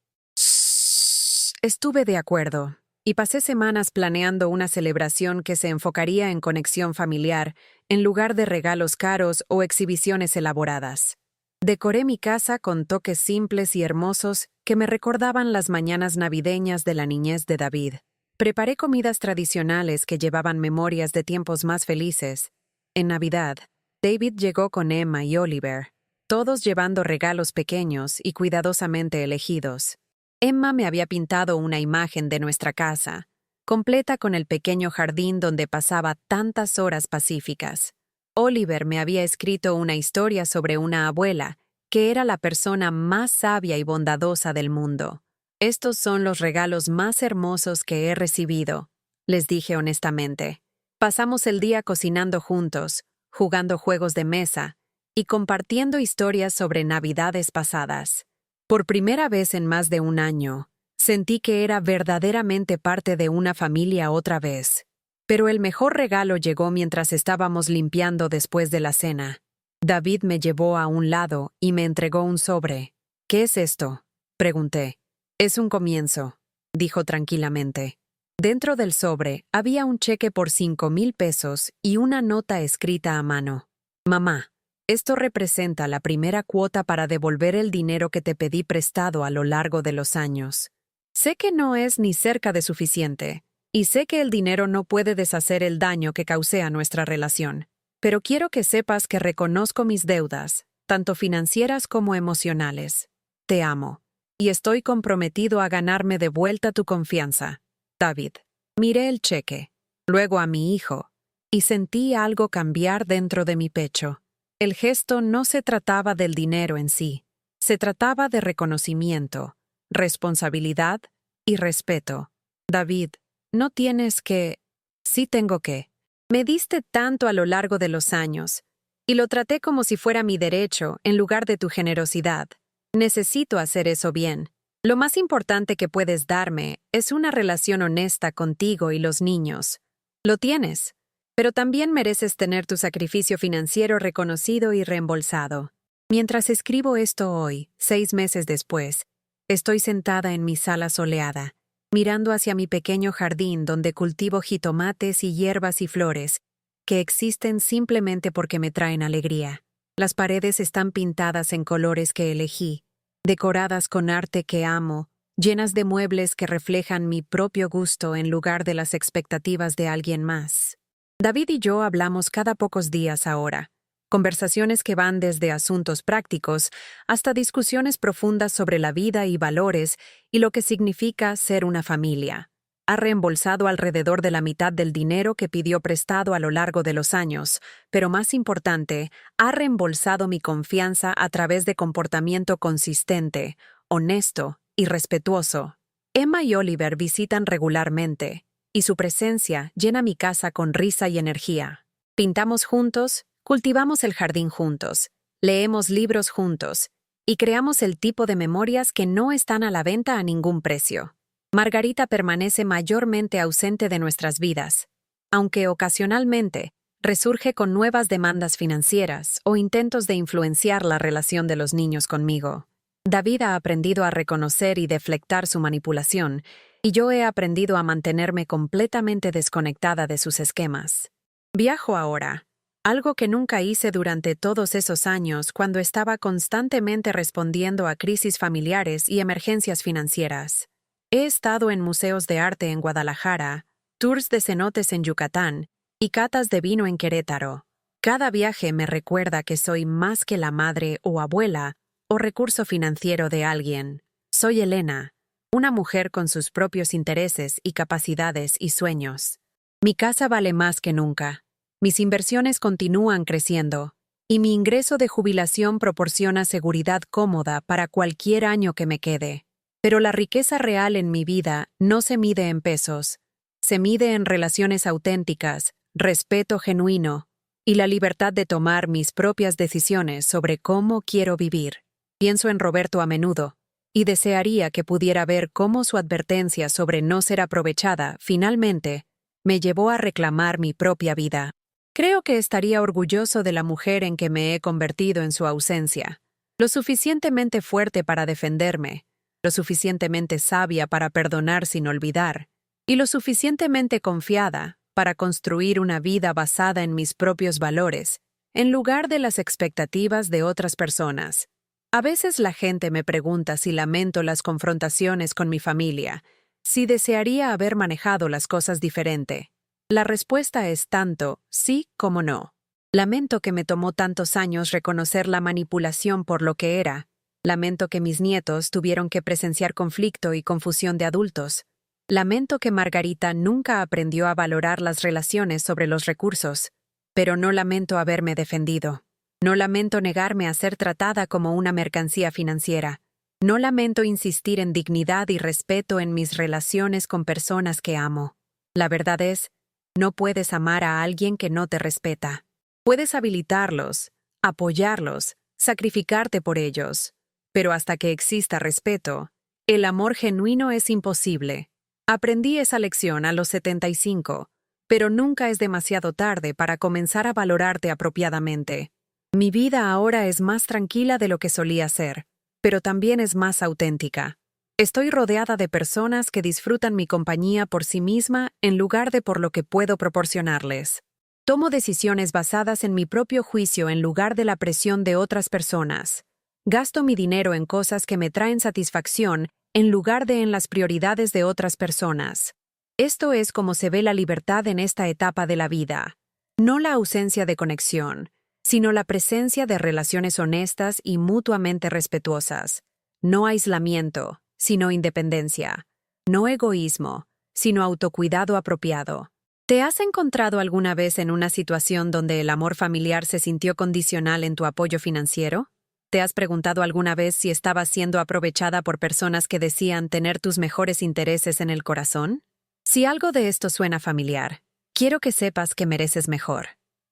Estuve de acuerdo, y pasé semanas planeando una celebración que se enfocaría en conexión familiar, en lugar de regalos caros o exhibiciones elaboradas. Decoré mi casa con toques simples y hermosos que me recordaban las mañanas navideñas de la niñez de David. Preparé comidas tradicionales que llevaban memorias de tiempos más felices. En Navidad, David llegó con Emma y Oliver, todos llevando regalos pequeños y cuidadosamente elegidos. Emma me había pintado una imagen de nuestra casa, completa con el pequeño jardín donde pasaba tantas horas pacíficas. Oliver me había escrito una historia sobre una abuela, que era la persona más sabia y bondadosa del mundo. Estos son los regalos más hermosos que he recibido, les dije honestamente. Pasamos el día cocinando juntos, jugando juegos de mesa y compartiendo historias sobre navidades pasadas. Por primera vez en más de un año, sentí que era verdaderamente parte de una familia otra vez. Pero el mejor regalo llegó mientras estábamos limpiando después de la cena. David me llevó a un lado y me entregó un sobre. ¿Qué es esto?, pregunté. Es un comienzo, dijo tranquilamente. Dentro del sobre había un cheque por 5,000 pesos y una nota escrita a mano. Mamá, esto representa la primera cuota para devolver el dinero que te pedí prestado a lo largo de los años. Sé que no es ni cerca de suficiente, y sé que el dinero no puede deshacer el daño que causé a nuestra relación, pero quiero que sepas que reconozco mis deudas, tanto financieras como emocionales. Te amo, y estoy comprometido a ganarme de vuelta tu confianza. David. Miré el cheque, luego a mi hijo, y sentí algo cambiar dentro de mi pecho. El gesto no se trataba del dinero en sí, se trataba de reconocimiento, responsabilidad y respeto. David, no tienes que... Sí tengo que. Me diste tanto a lo largo de los años, y lo traté como si fuera mi derecho en lugar de tu generosidad. Necesito hacer eso bien. Lo más importante que puedes darme es una relación honesta contigo y los niños. Lo tienes, pero también mereces tener tu sacrificio financiero reconocido y reembolsado. Mientras escribo esto hoy, 6 meses después, estoy sentada en mi sala soleada, mirando hacia mi pequeño jardín donde cultivo jitomates y hierbas y flores, que existen simplemente porque me traen alegría. Las paredes están pintadas en colores que elegí, decoradas con arte que amo, llenas de muebles que reflejan mi propio gusto en lugar de las expectativas de alguien más. David y yo hablamos cada pocos días ahora, conversaciones que van desde asuntos prácticos hasta discusiones profundas sobre la vida y valores y lo que significa ser una familia. Ha reembolsado alrededor de la mitad del dinero que pidió prestado a lo largo de los años, pero más importante, ha reembolsado mi confianza a través de comportamiento consistente, honesto y respetuoso. Emma y Oliver visitan regularmente, y su presencia llena mi casa con risa y energía. Pintamos juntos, cultivamos el jardín juntos, leemos libros juntos, y creamos el tipo de memorias que no están a la venta a ningún precio. Margarita permanece mayormente ausente de nuestras vidas, aunque ocasionalmente resurge con nuevas demandas financieras o intentos de influenciar la relación de los niños conmigo. David ha aprendido a reconocer y deflectar su manipulación, y yo he aprendido a mantenerme completamente desconectada de sus esquemas. Viajo ahora, algo que nunca hice durante todos esos años cuando estaba constantemente respondiendo a crisis familiares y emergencias financieras. He estado en museos de arte en Guadalajara, tours de cenotes en Yucatán y catas de vino en Querétaro. Cada viaje me recuerda que soy más que la madre o abuela o recurso financiero de alguien. Soy Elena, una mujer con sus propios intereses y capacidades y sueños. Mi casa vale más que nunca. Mis inversiones continúan creciendo, y mi ingreso de jubilación proporciona seguridad cómoda para cualquier año que me quede. Pero la riqueza real en mi vida no se mide en pesos, se mide en relaciones auténticas, respeto genuino y la libertad de tomar mis propias decisiones sobre cómo quiero vivir. Pienso en Roberto a menudo, y desearía que pudiera ver cómo su advertencia sobre no ser aprovechada, finalmente, me llevó a reclamar mi propia vida. Creo que estaría orgulloso de la mujer en que me he convertido en su ausencia, lo suficientemente fuerte para defenderme, lo suficientemente sabia para perdonar sin olvidar, y lo suficientemente confiada para construir una vida basada en mis propios valores, en lugar de las expectativas de otras personas. A veces la gente me pregunta si lamento las confrontaciones con mi familia, si desearía haber manejado las cosas diferente. La respuesta es tanto sí como no. Lamento que me tomó tantos años reconocer la manipulación por lo que era. Lamento que mis nietos tuvieron que presenciar conflicto y confusión de adultos. Lamento que Margarita nunca aprendió a valorar las relaciones sobre los recursos. Pero no lamento haberme defendido. No lamento negarme a ser tratada como una mercancía financiera. No lamento insistir en dignidad y respeto en mis relaciones con personas que amo. La verdad es, no puedes amar a alguien que no te respeta. Puedes habilitarlos, apoyarlos, sacrificarte por ellos. Pero hasta que exista respeto, el amor genuino es imposible. Aprendí esa lección a los 75, pero nunca es demasiado tarde para comenzar a valorarte apropiadamente. Mi vida ahora es más tranquila de lo que solía ser, pero también es más auténtica. Estoy rodeada de personas que disfrutan mi compañía por sí misma en lugar de por lo que puedo proporcionarles. Tomo decisiones basadas en mi propio juicio en lugar de la presión de otras personas. Gasto mi dinero en cosas que me traen satisfacción en lugar de en las prioridades de otras personas. Esto es como se ve la libertad en esta etapa de la vida. No la ausencia de conexión, sino la presencia de relaciones honestas y mutuamente respetuosas. No aislamiento, sino independencia. No egoísmo, sino autocuidado apropiado. ¿Te has encontrado alguna vez en una situación donde el amor familiar se sintió condicional en tu apoyo financiero? ¿Te has preguntado alguna vez si estabas siendo aprovechada por personas que decían tener tus mejores intereses en el corazón? Si algo de esto suena familiar, quiero que sepas que mereces mejor.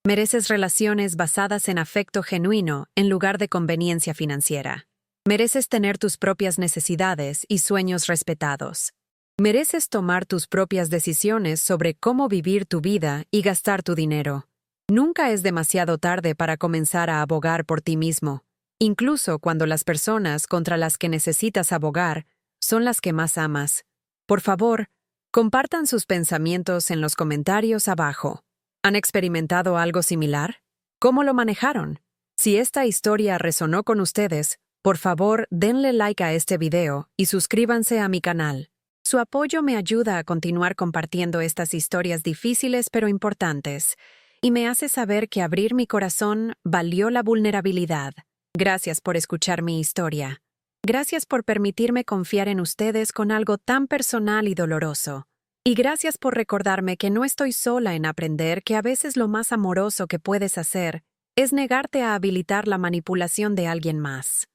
Mereces relaciones basadas en afecto genuino en lugar de conveniencia financiera. Mereces tener tus propias necesidades y sueños respetados. Mereces tomar tus propias decisiones sobre cómo vivir tu vida y gastar tu dinero. Nunca es demasiado tarde para comenzar a abogar por ti mismo, incluso cuando las personas contra las que necesitas abogar son las que más amas. Por favor, compartan sus pensamientos en los comentarios abajo. ¿Han experimentado algo similar? ¿Cómo lo manejaron? Si esta historia resonó con ustedes, por favor, denle like a este video y suscríbanse a mi canal. Su apoyo me ayuda a continuar compartiendo estas historias difíciles pero importantes, y me hace saber que abrir mi corazón valió la vulnerabilidad. Gracias por escuchar mi historia. Gracias por permitirme confiar en ustedes con algo tan personal y doloroso. Y gracias por recordarme que no estoy sola en aprender que a veces lo más amoroso que puedes hacer es negarte a habilitar la manipulación de alguien más.